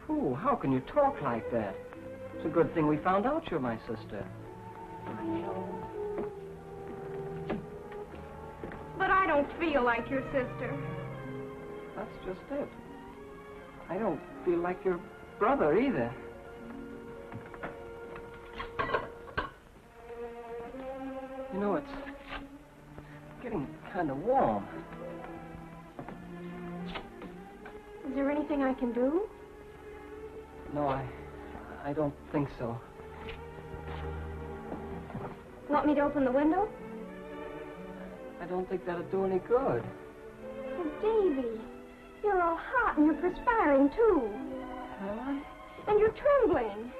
Pooh, how can you talk like that? It's a good thing we found out you're my sister. I know. But I don't feel like your sister. That's just it. I don't feel like your brother either. You know, it's getting kind of warm. Is there anything I can do? No, I don't think so. Want me to open the window? I don't think that'd do any good. Oh, Davy, you're all hot and you're perspiring, too. Huh? And you're trembling.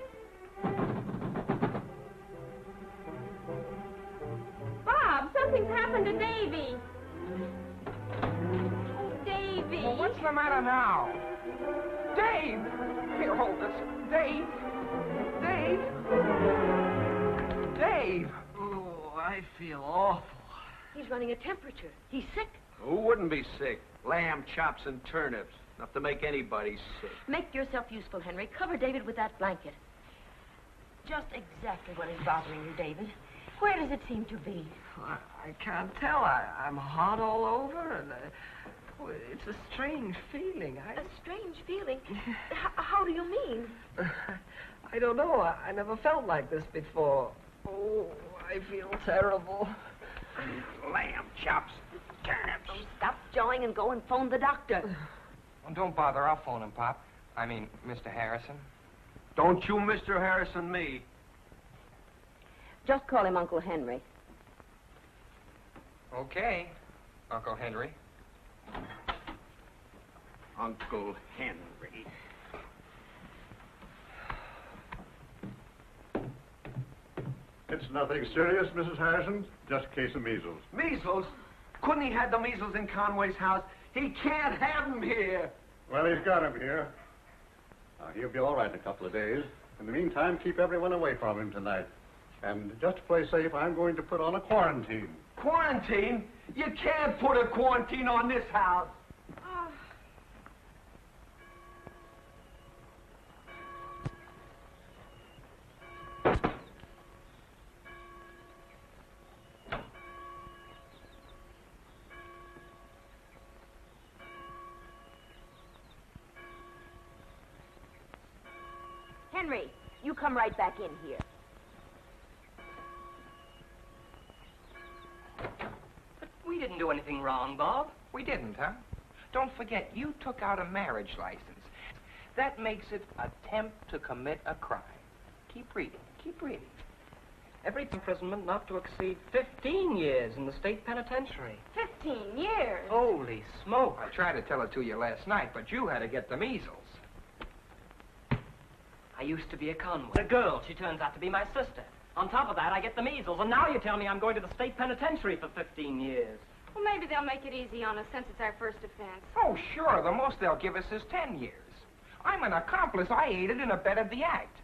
Bob, something's happened to Davy. Oh, Davy. Well, what's the matter now? Dave! Here, hold this. Dave! Dave! Dave! Oh, I feel awful. He's running a temperature. He's sick. Who wouldn't be sick? Lamb chops and turnips. Enough to make anybody sick. Make yourself useful, Henry. Cover David with that blanket. Just exactly what is bothering you, David. Where does it seem to be? I can't tell. I'm hot all over, and it's a strange feeling. A strange feeling? How do you mean? I don't know. I never felt like this before. Oh, I feel terrible. Lamb chops, turnips. Oh, stop jawing and go and phone the doctor. Well, don't bother. I'll phone him, Pop. I mean, Mr. Harrison. Don't you Mr. Harrison me. Just call him Uncle Henry. Okay, Uncle Henry. Uncle Henry. It's nothing serious, Mrs. Harrison. Just a case of measles. Measles? Couldn't he have the measles in Conway's house? He can't have them here. Well, he's got him here. He'll be all right in a couple of days. In the meantime, keep everyone away from him tonight. And just to play safe, I'm going to put on a quarantine. Quarantine? You can't put a quarantine on this house. Henry, you come right back in here. But we didn't do anything wrong, Bob. We didn't, huh? Don't forget, you took out a marriage license. That makes it attempt to commit a crime. Keep reading. Keep reading. Every imprisonment not to exceed 15 years in the state penitentiary. 15 years? Holy smoke. I tried to tell it to you last night, but you had to get the measles. I used to be a Conway. The girl, she turns out to be my sister. On top of that, I get the measles, and now you tell me I'm going to the state penitentiary for 15 years. Well, maybe they'll make it easy on us since it's our first offense. Oh, sure. The most they'll give us is 10 years. I'm an accomplice. I aided and abetted the act.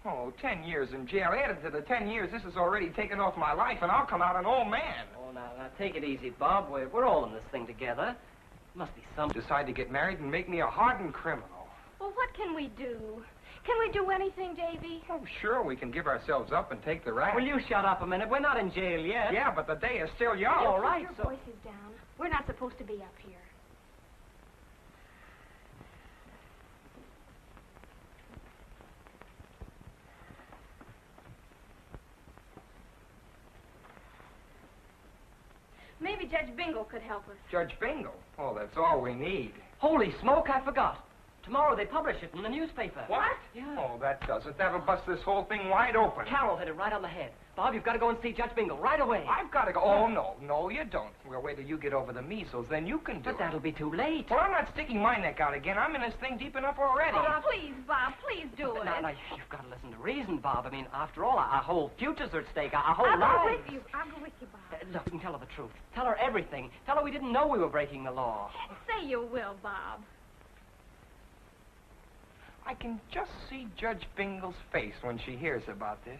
Oh, 10 years in jail. Added to the 10 years, this has already taken off my life, and I'll come out an old man. Oh, now, take it easy, Bob. We're all in this thing together. Must be some... Decide to get married and make me a hardened criminal. Well, what can we do? Can we do anything, Davy? Oh, sure, we can give ourselves up and take the rap. Will you shut up a minute? We're not in jail yet. Yeah, but the day is still young. All right, Keep your voices down. We're not supposed to be up here. Maybe Judge Bingle could help us. Judge Bingle? Oh, that's all we need. Holy smoke, I forgot. Tomorrow they publish it in the newspaper. What? Yeah. Oh, that does it. That'll bust this whole thing wide open. Carol hit it right on the head. Bob, you've got to go and see Judge Bingle right away. I've got to go. Oh, no. No, you don't. We'll wait till you get over the measles, then you can do it. But that'll be too late. Well, I'm not sticking my neck out again. I'm in this thing deep enough already. Oh, please, Bob, please do it. Now, you've got to listen to reason, Bob. I mean, after all, our whole futures are at stake, our whole I'll lives. go with you. I'll go with you, Bob. Look, you can tell her the truth. Tell her everything. Tell her we didn't know we were breaking the law. Say you will, Bob. I can just see Judge Bingle's face when she hears about this.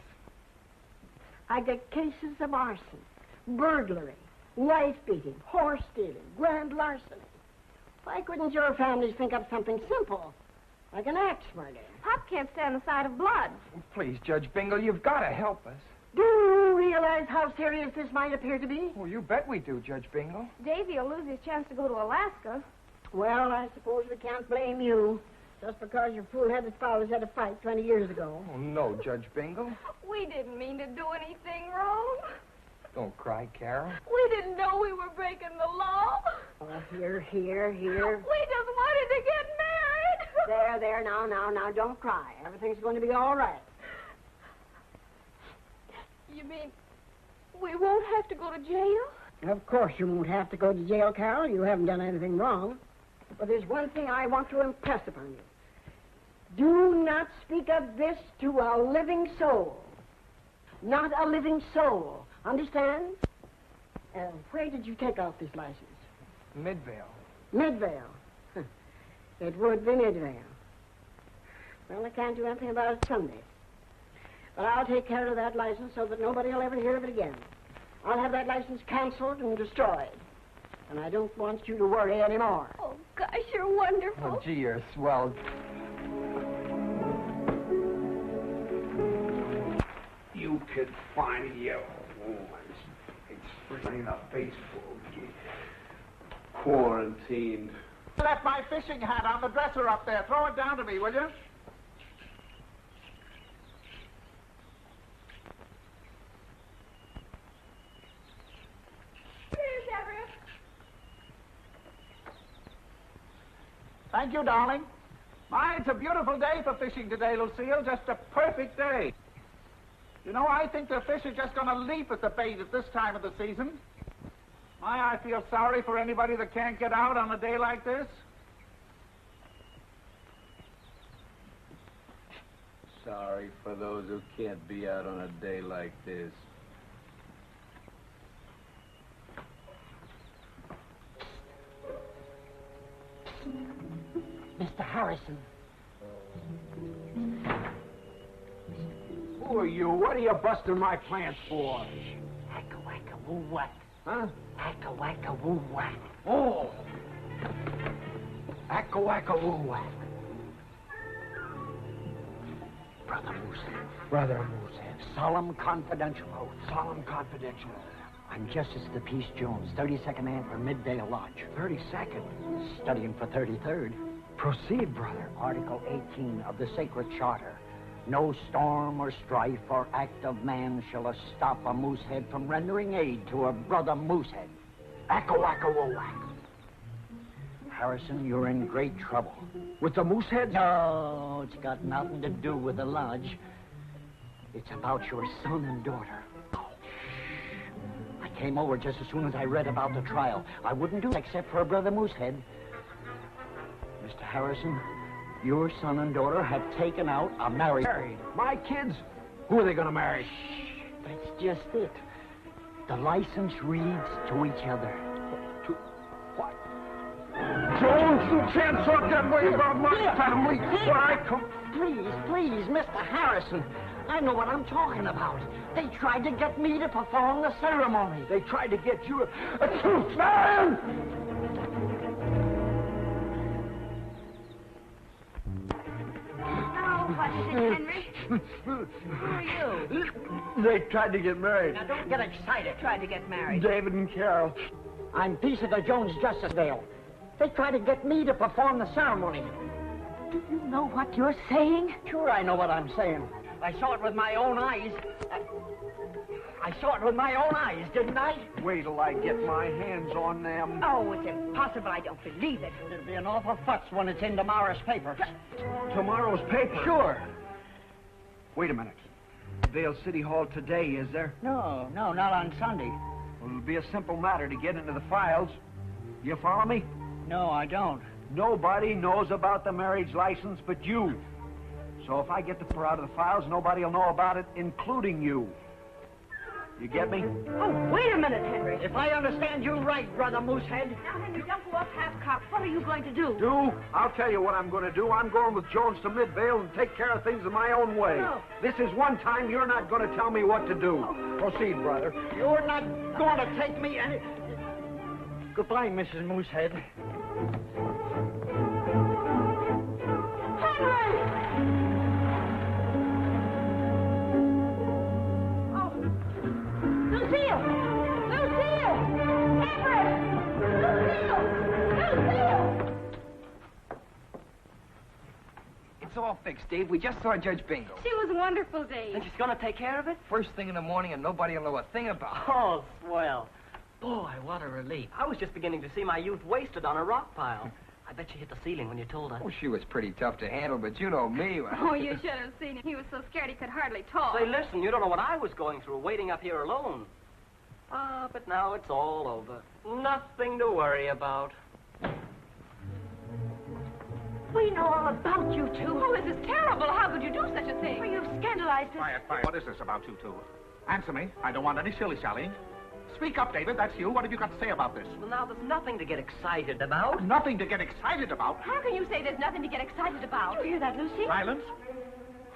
I got cases of arson, burglary, wife-beating, horse stealing, grand larceny. Why couldn't your families think up something simple, like an axe murder? Pop can't stand the sight of blood. Please, Judge Bingle, you've got to help us. Do you realize how serious this might appear to be? Well, you bet we do, Judge Bingle. Davy will lose his chance to go to Alaska. Well, I suppose we can't blame you, just because your fool-headed fathers had a fight 20 years ago. Oh, no, Judge Bingle. We didn't mean to do anything wrong. Don't cry, Carol. We didn't know we were breaking the law. Oh, here. We just wanted to get married. There, now, don't cry. Everything's going to be all right. You mean we won't have to go to jail? Of course you won't have to go to jail, Carol. You haven't done anything wrong. But there's one thing I want to impress upon you. Do not speak of this to a living soul. Not a living soul. Understand? Where did you take off this license? Midvale. Midvale. It would be Midvale. Well, I can't do anything about it someday. But I'll take care of that license so that nobody will ever hear of it again. I'll have that license canceled and destroyed. And I don't want you to worry anymore. Oh, gosh, you're wonderful. Oh, gee, you're swell. You could find your woman. It's freezing a baseball game. Quarantined. I left my fishing hat on the dresser up there. Throw it down to me, will you? Thank you, darling. My, it's a beautiful day for fishing today, Lucille. Just a perfect day. You know, I think the fish are just going to leap at the bait at this time of the season. My, I feel sorry for anybody that can't get out on a day like this. Sorry for those who can't be out on a day like this. Mr. Harrison. Who are you? What are you busting my plants for? Acca-wacca-woo-whack. Huh? Acca-wacca-woo-whack. Oh! Acca-wacca-woo-whack. Brother Moosehead. Brother Moosehead. Solemn confidential oath. Solemn confidential. I'm Justice of the Peace Jones, 32nd Man for Midvale Lodge. 32nd. Studying for 33rd. Proceed, brother. Article 18 of the Sacred Charter. No storm or strife or act of man shall stop a moosehead from rendering aid to a brother moosehead. Acca-wacca-woo-whack. Harrison, you're in great trouble. With the mooseheads? No, it's got nothing to do with the lodge. It's about your son and daughter. I came over just as soon as I read about the trial. I wouldn't do it except for a brother moosehead. Mr. Harrison, your son and daughter have taken out a marriage. Married? My kids? Who are they going to marry? That's just it. The license reads to each other. To what? Jones, you can't talk that way about my family. Where I come... please, Mr. Harrison. I know what I'm talking about. They tried to get me to perform the ceremony. They tried to get you a truth man! Oh, what is it, Henry? Who are you? They tried to get married. Now, don't get excited. Tried to get married. David and Carol. I'm Peace of the Jones Justice Dale. They tried to get me to perform the ceremony. Do you know what you're saying? Sure, I know what I'm saying. I saw it with my own eyes. I saw it with my own eyes, didn't I? Wait till I get my hands on them. Oh, it's impossible. I don't believe it. It'll be an awful fuss when it's in tomorrow's paper. Tomorrow's paper? Sure. Wait a minute. Vale City Hall today, is there? No, not on Sunday. Well, it'll be a simple matter to get into the files. You follow me? No, I don't. Nobody knows about the marriage license but you. So if I get the fur out of the files, nobody will know about it, including you. You get me? Oh, wait a minute, Henry. If I understand you right, Brother Moosehead. Now, Henry, don't go up half-cocked. What are you going to do? I'll tell you what I'm going to do. I'm going with Jones to Midvale and take care of things in my own way. No. This is one time you're not going to tell me what to do. Proceed, brother. You're not going to take me any... Goodbye, Mrs. Moosehead. Henry! Oh. Lucille! Lucille! Henry! Lucille! It's all fixed, Dave. We just saw Judge Bingo. She was wonderful, Dave. And she's going to take care of it? First thing in the morning, and nobody will know a thing about it. Oh, swell. Boy, what a relief. I was just beginning to see my youth wasted on a rock pile. I bet she hit the ceiling when you told her. Oh, she was pretty tough to handle, but you know me. Well... Oh, you should have seen him. He was so scared he could hardly talk. Say, listen, you don't know what I was going through, waiting up here alone. But now it's all over. Nothing to worry about. We know all about you two. Oh, this is terrible. How could you do such a thing? Well, you've scandalized us. Quiet. What is this about you two? Answer me. I don't want any shilly-shallying. Speak up, David. That's you. What have you got to say about this? Well, now, there's nothing to get excited about. Nothing to get excited about? How can you say there's nothing to get excited about? Did you hear that, Lucy? Silence.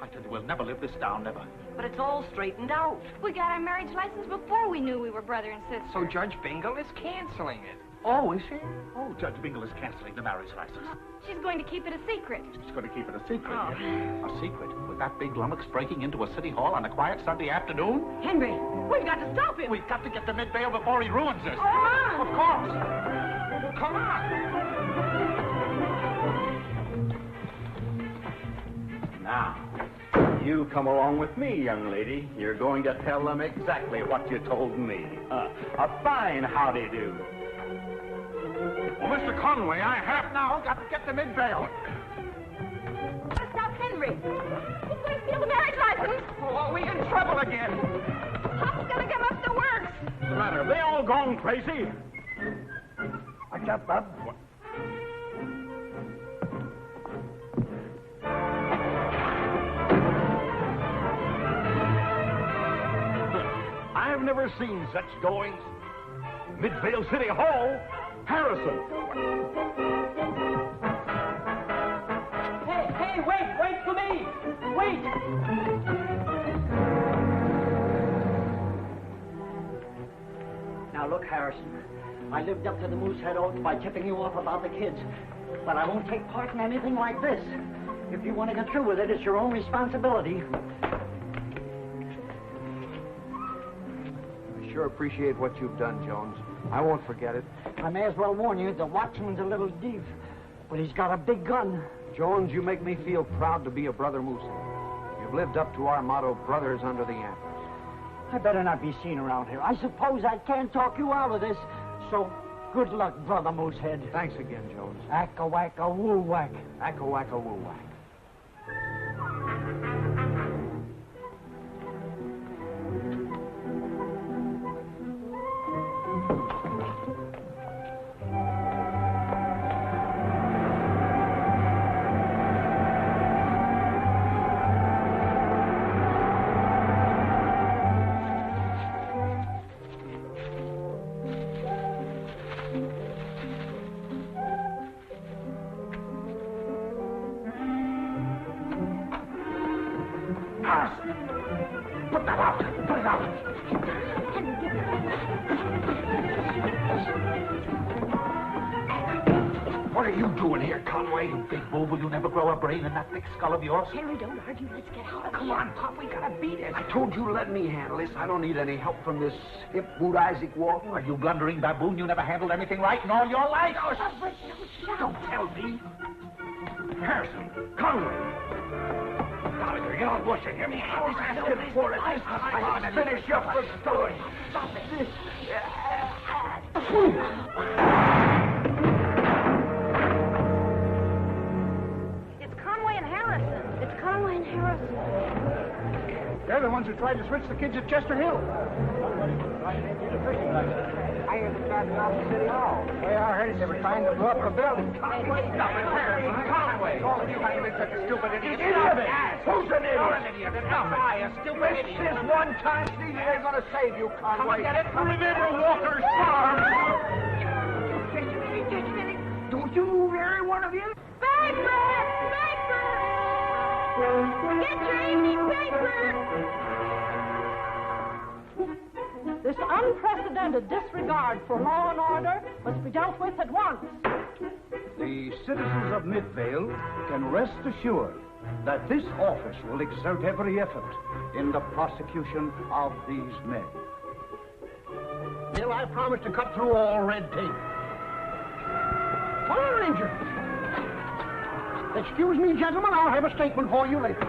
I tell you, we'll never live this down, never. But it's all straightened out. We got our marriage license before we knew we were brother and sister. So Judge Bingle is canceling it. Oh, is she? Oh, Judge Bingle is canceling the marriage license. She's going to keep it a secret. She's going to keep it a secret. Oh. A secret? With that big lummox breaking into a city hall on a quiet Sunday afternoon? Henry, we've got to stop him. We've got to get to Midvale before he ruins us. Come on. Of course. Come on. Now, you come along with me, young lady. You're going to tell them exactly what you told me. A fine howdy-do. Well, Mr. Conway, I have now got to get to Midvale. Stop Henry. He's going to steal the marriage license. Oh, are we in trouble again? Pop's going to come up the works. What's the matter? Have they all gone crazy? I got that. I've never seen such goings. Midvale City Hall, Harrison. Hey, wait for me! Wait! Now, look, Harrison. I lived up to the Moosehead oath by tipping you off about the kids. But I won't take part in anything like this. If you want to get through with it, it's your own responsibility. I sure appreciate what you've done, Jones. I won't forget it. I may as well warn you, the watchman's a little deep, but he's got a big gun. Jones, you make me feel proud to be a brother Moosehead. You've lived up to our motto, brothers under the antlers. I better not be seen around here. I suppose I can't talk you out of this, so good luck, Brother Moosehead. Thanks again, Jones. Acca-wacka-woo-whack. Acca-wacka-woo-whack. Harrison! Put that out! Put it out! What are you doing here, Conway? You big bull, will you never grow a brain in that thick skull of yours? Henry, don't argue. Let's get out of Come here. on, Pop, we gotta beat it. I told you let me handle this. I don't need any help from this hip boot Isaac Walton. Are you blundering baboon? You never handled anything right in all your life? Don't tell me. Harrison, Conway. Gallagher, get on bush and hear me. I was asking for it this time. Finish up the story. Stop it. It's Conway and Harrison. It's Conway and Harrison. They're the ones who tried to switch the kids at Chester Hill. I hear them driving off to City Hall. Well, I heard they were trying to blow up the building. Conway, stop it, Harrison. Conway. All of you haven't been such a stupid idiot. Idiot! Who's an idiot? You're an idiot. Not I, a stupid idiot. This is one time sneeze ain't gonna save you, Conway. Come and get it. Remember Walker's farm. Don't you move, every one of you. Paper! Paper! Get your evening paper! This unprecedented disregard for law and order must be dealt with at once. The citizens of Midvale can rest assured that this office will exert every effort in the prosecution of these men. Bill, I promise to cut through all red tape. Fire Ranger! Excuse me, gentlemen, I'll have a statement for you later.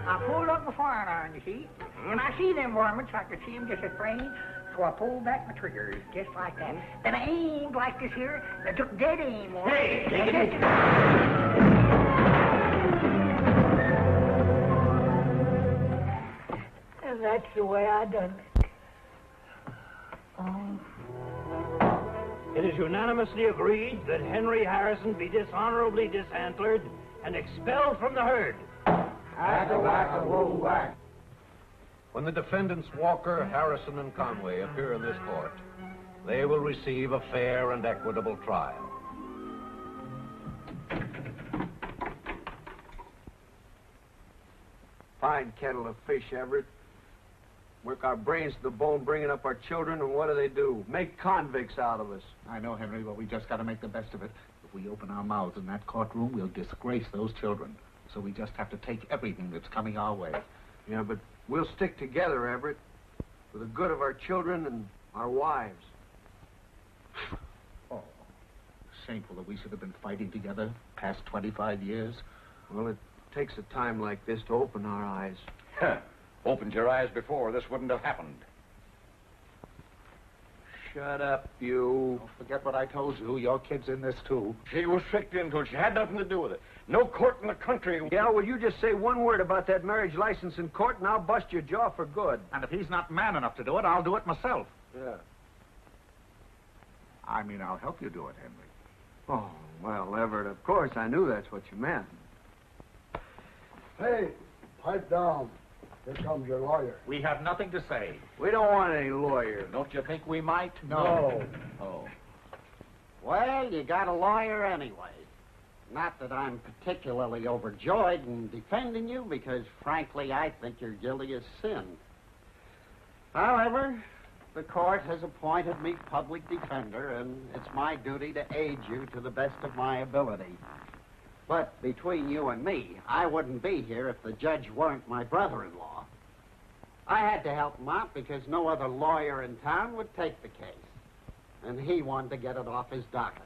I pulled up my fire iron, you see. When I see them varmints, I could see them just as plain. So I pulled back my triggers, just like that. Then I aimed like this here. I took dead aim on Hey, it. take it. And that's the way I done it. It is unanimously agreed that Henry Harrison be dishonorably disantlered and expelled from the herd. When the defendants Walker, Harrison, and Conway appear in this court, they will receive a fair and equitable trial. Fine kettle of fish, Everett. Work our brains to the bone, bringing up our children, and what do? Make convicts out of us. I know, Henry, but we just got to make the best of it. If we open our mouths in that courtroom, we'll disgrace those children. So we just have to take everything that's coming our way. Yeah, but we'll stick together, Everett, for the good of our children and our wives. Oh, shameful that we should have been fighting together past 25 years. Well, it takes a time like this to open our eyes. Opened your eyes before, this wouldn't have happened. Shut up, you. Don't forget what I told you. Your kid's in this, too. She was tricked into it. She had nothing to do with it. No court in the country. Yeah, well, you just say one word about that marriage license in court, and I'll bust your jaw for good. And if he's not man enough to do it, I'll do it myself. Yeah. I mean, I'll help you do it, Henry. Oh, well, Everett, of course, I knew that's what you meant. Hey, pipe down. Here comes your lawyer. We have nothing to say. We don't want any lawyer. Don't you think we might? No. Oh. Well, you got a lawyer anyway. Not that I'm particularly overjoyed in defending you, because, frankly, I think you're guilty as sin. However, the court has appointed me public defender, and it's my duty to aid you to the best of my ability. But between you and me, I wouldn't be here if the judge weren't my brother-in-law. I had to help him out because no other lawyer in town would take the case, and he wanted to get it off his docket.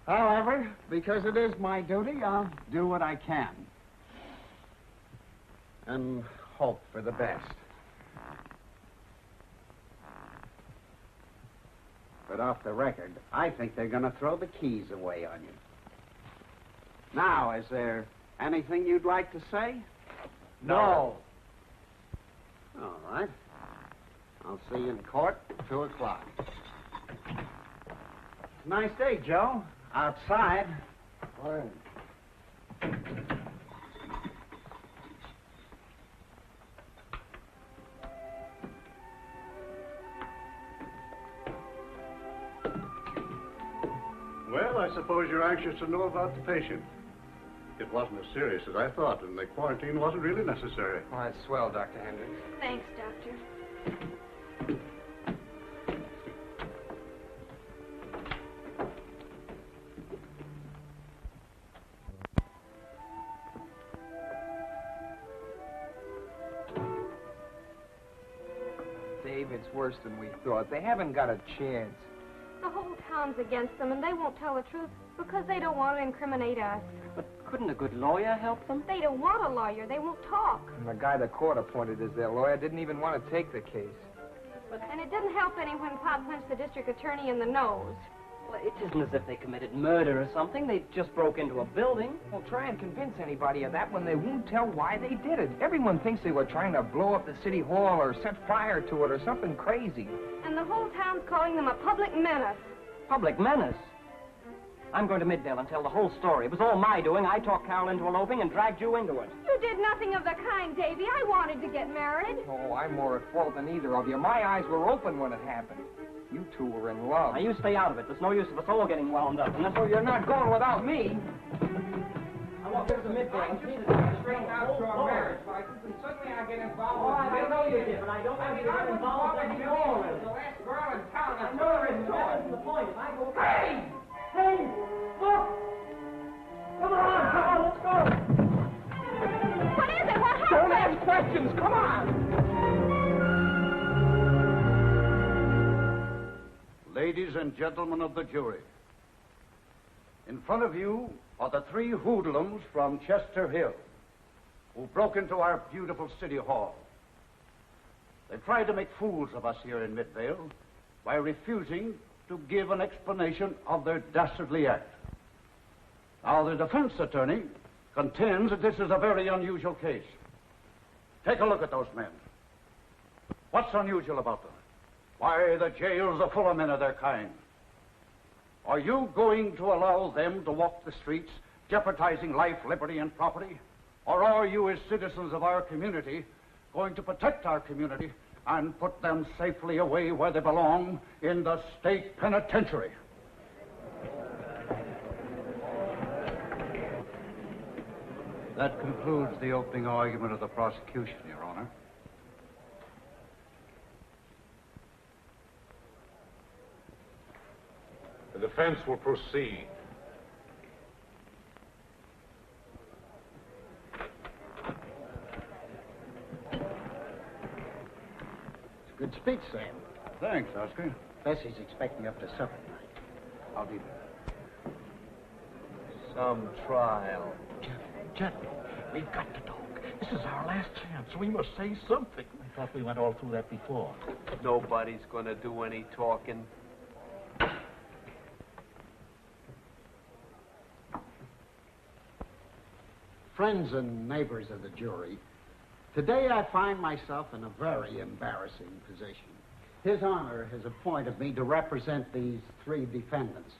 However, because it is my duty, I'll do what I can. And hope for the best. But off the record, I think they're going to throw the keys away on you. Now, is there anything you'd like to say? No. All right. I'll see you in court at 2 o'clock. Nice day, Joe. Outside. Fine. Well, I suppose you're anxious to know about the patient. It wasn't as serious as I thought, and the quarantine wasn't really necessary. Oh, that's swell, Dr. Hendricks. Thanks, Doctor. Dave, it's worse than we thought. They haven't got a chance. The whole town's against them, and they won't tell the truth because they don't want to incriminate us. But couldn't a good lawyer help them? They don't want a lawyer. They won't talk. And the guy the court appointed as their lawyer didn't even want to take the case. And it didn't help any when Pop punched the district attorney in the nose. Well, it isn't as if they committed murder or something. They just broke into a building. Well, try and convince anybody of that when they won't tell why they did it. Everyone thinks they were trying to blow up the city hall or set fire to it or something crazy. And the whole town's calling them a public menace. Public menace? I'm going to Midvale and tell the whole story. It was all my doing. I talked Carol into eloping and dragged you into it. You did nothing of the kind, Davy. I wanted to get married. Oh, I'm more at fault than either of you. My eyes were open when it happened. You two were in love. Now, you stay out of it. There's no use of us all getting wound up. And that's So you're not going without me. I walked over to Midvale and see the Straight out to our marriage license, and suddenly I get involved. Oh, I know you did, but I don't want you to get involved anymore. The last girl in town. I know there isn't. That isn't the point. If I go... Hey! Hey! Look! Come on, let's go! What is it? What happened? Don't ask questions. Come on. Ladies and gentlemen of the jury, in front of you are the three hoodlums from Chester Hill who broke into our beautiful city hall. They tried to make fools of us here in Midvale by refusing to give an explanation of their dastardly act. Now, the defense attorney contends that this is a very unusual case. Take a look at those men. What's unusual about them? Why, the jails are full of men of their kind. Are you going to allow them to walk the streets, jeopardizing life, liberty, and property? Or are you, as citizens of our community, going to protect our community and put them safely away where they belong, in the state penitentiary? That concludes the opening argument of the prosecution, Your Honor. The defense will proceed. It's a good speech, Sam. Thanks, Oscar. Bessie's expecting up to supper tonight. I'll be there. Some trial. Gentlemen, we've got to talk. This is our last chance. We must say something. I thought we went all through that before. Nobody's going to do any talking. Friends and neighbors of the jury, today I find myself in a very embarrassing position. His Honor has appointed me to represent these three defendants.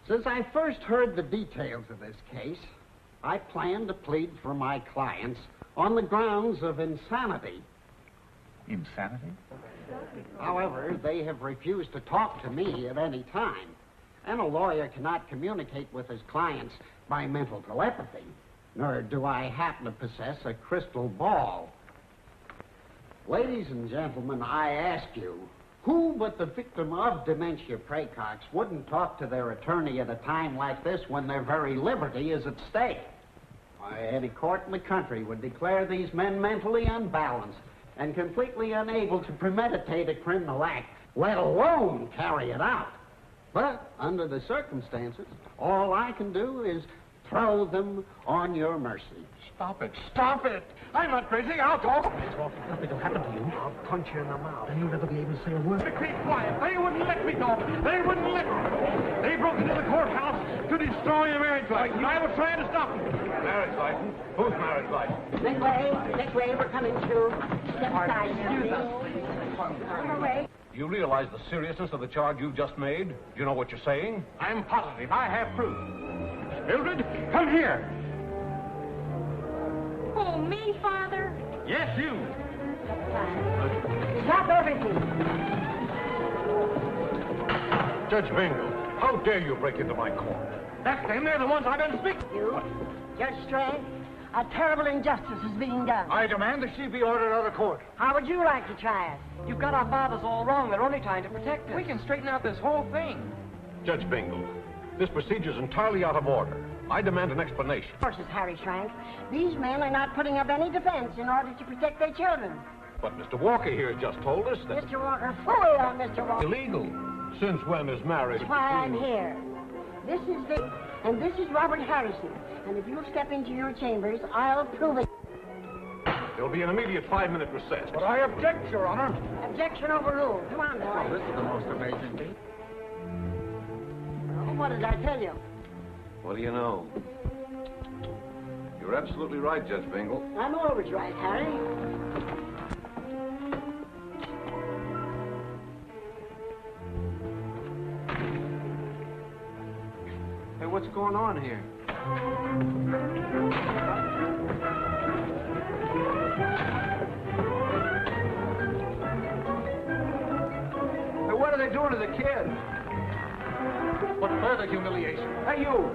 Since I first heard the details of this case, I plan to plead for my clients on the grounds of insanity. Insanity? However, they have refused to talk to me at any time, and a lawyer cannot communicate with his clients by mental telepathy, nor do I happen to possess a crystal ball. Ladies and gentlemen, I ask you, who but the victim of dementia praecox wouldn't talk to their attorney at a time like this when their very liberty is at stake? Why, any court in the country would declare these men mentally unbalanced and completely unable to premeditate a criminal act, let alone carry it out. But under the circumstances, all I can do is throw them on your mercy. Stop it. Stop it. I'm not crazy. I'll talk. Nothing will happen to you. I'll punch you in the mouth. And you'll never be able to say a word. Keep quiet. They wouldn't let me talk. They wouldn't let me. They broke into the courthouse to destroy a marriage license. I was trying to stop them. Marriage license? Whose marriage license? This way, we're coming through. Step aside, excuse us. Come away. Do you realize the seriousness of the charge you've just made? Do you know what you're saying? I'm positive. I have proof. Mildred, come here. Oh, me, Father? Yes, you. Drop everything. Judge Bingle, How dare you break into my court? That's them. They're the ones I've been speaking. You, Judge Strang, a terrible injustice is being done. I demand that she be ordered out of court. How would you like to try us? You've got our fathers all wrong. They're only trying to protect us. We can straighten out this whole thing. Judge Bingle, this procedure is entirely out of order. I demand an explanation. Horses, Harry Schrank. These men are not putting up any defense in order to protect their children. But Mr. Walker here just told us that... Mr. Walker, fully on Mr. Walker. Illegal. Since when is marriage... That's why I'm here. This is Dick, and this is Robert Harrison. And if you'll step into your chambers, I'll prove it. There'll be an immediate 5-minute recess. But I object, Your Honor. Objection overruled. Come on, boy. Oh, this is the most amazing thing. Well, what did I tell you? What do you know? You're absolutely right, Judge Bingle. I'm always right, Harry. Hey, what's going on here? Hey, what are they doing to the kid? What further humiliation? Hey, you!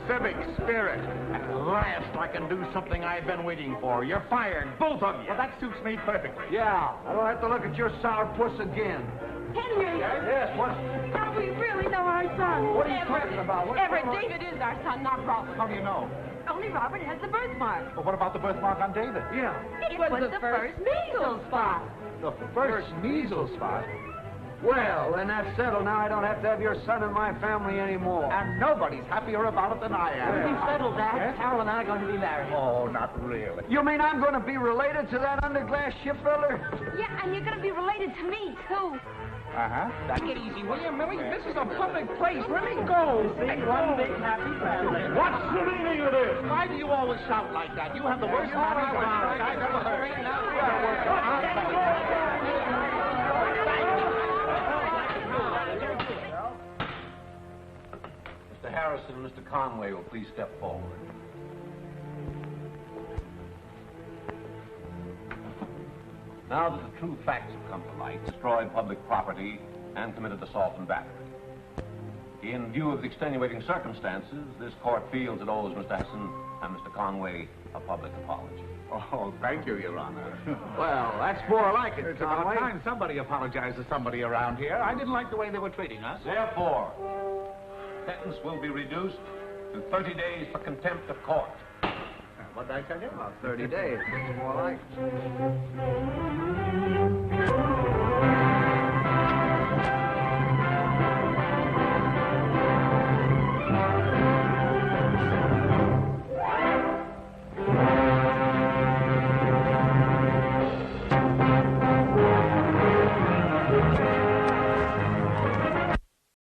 Civic spirit. At last I can do something I've been waiting for. You're fired, both of you. Well, that suits me perfectly. Yeah, I don't have to look at your sourpuss again. Henry! Yes, what? Now we really know our son. What are you talking about? What's Everett, going on? David is our son, not Robert. How do you know? Only Robert has the birthmark. Well, what about the birthmark on David? Yeah. It was the first measles spot. The first measles spot? Well, then that's settled. Now I don't have to have your son in my family anymore. And nobody's happier about it than I am. Everything's settled, Dad. Yes? Carol and I are going to be married. Oh, not really. You mean I'm going to be related to that underglass shipbuilder? Yeah, and you're going to be related to me, too. Uh-huh. Take it easy, will you, Millie? This is a public place. Let me go. See, one big happy family. What's the meaning of this? Why do you always shout like that? You have the worst manners I've ever heard. Mr. Harrison and Mr. Conway will please step forward. Now that the true facts have come to light, destroyed public property and committed assault and battery. In view of the extenuating circumstances, this court feels it owes Mr. Harrison and Mr. Conway a public apology. Oh, thank you, Your Honor. Well, that's more like it, It's about Conway. time somebody apologized to somebody around here. I didn't like the way they were treating us. Therefore, sentence will be reduced to 30 days for contempt of court. What did I tell you? About 30 days. It's more like it.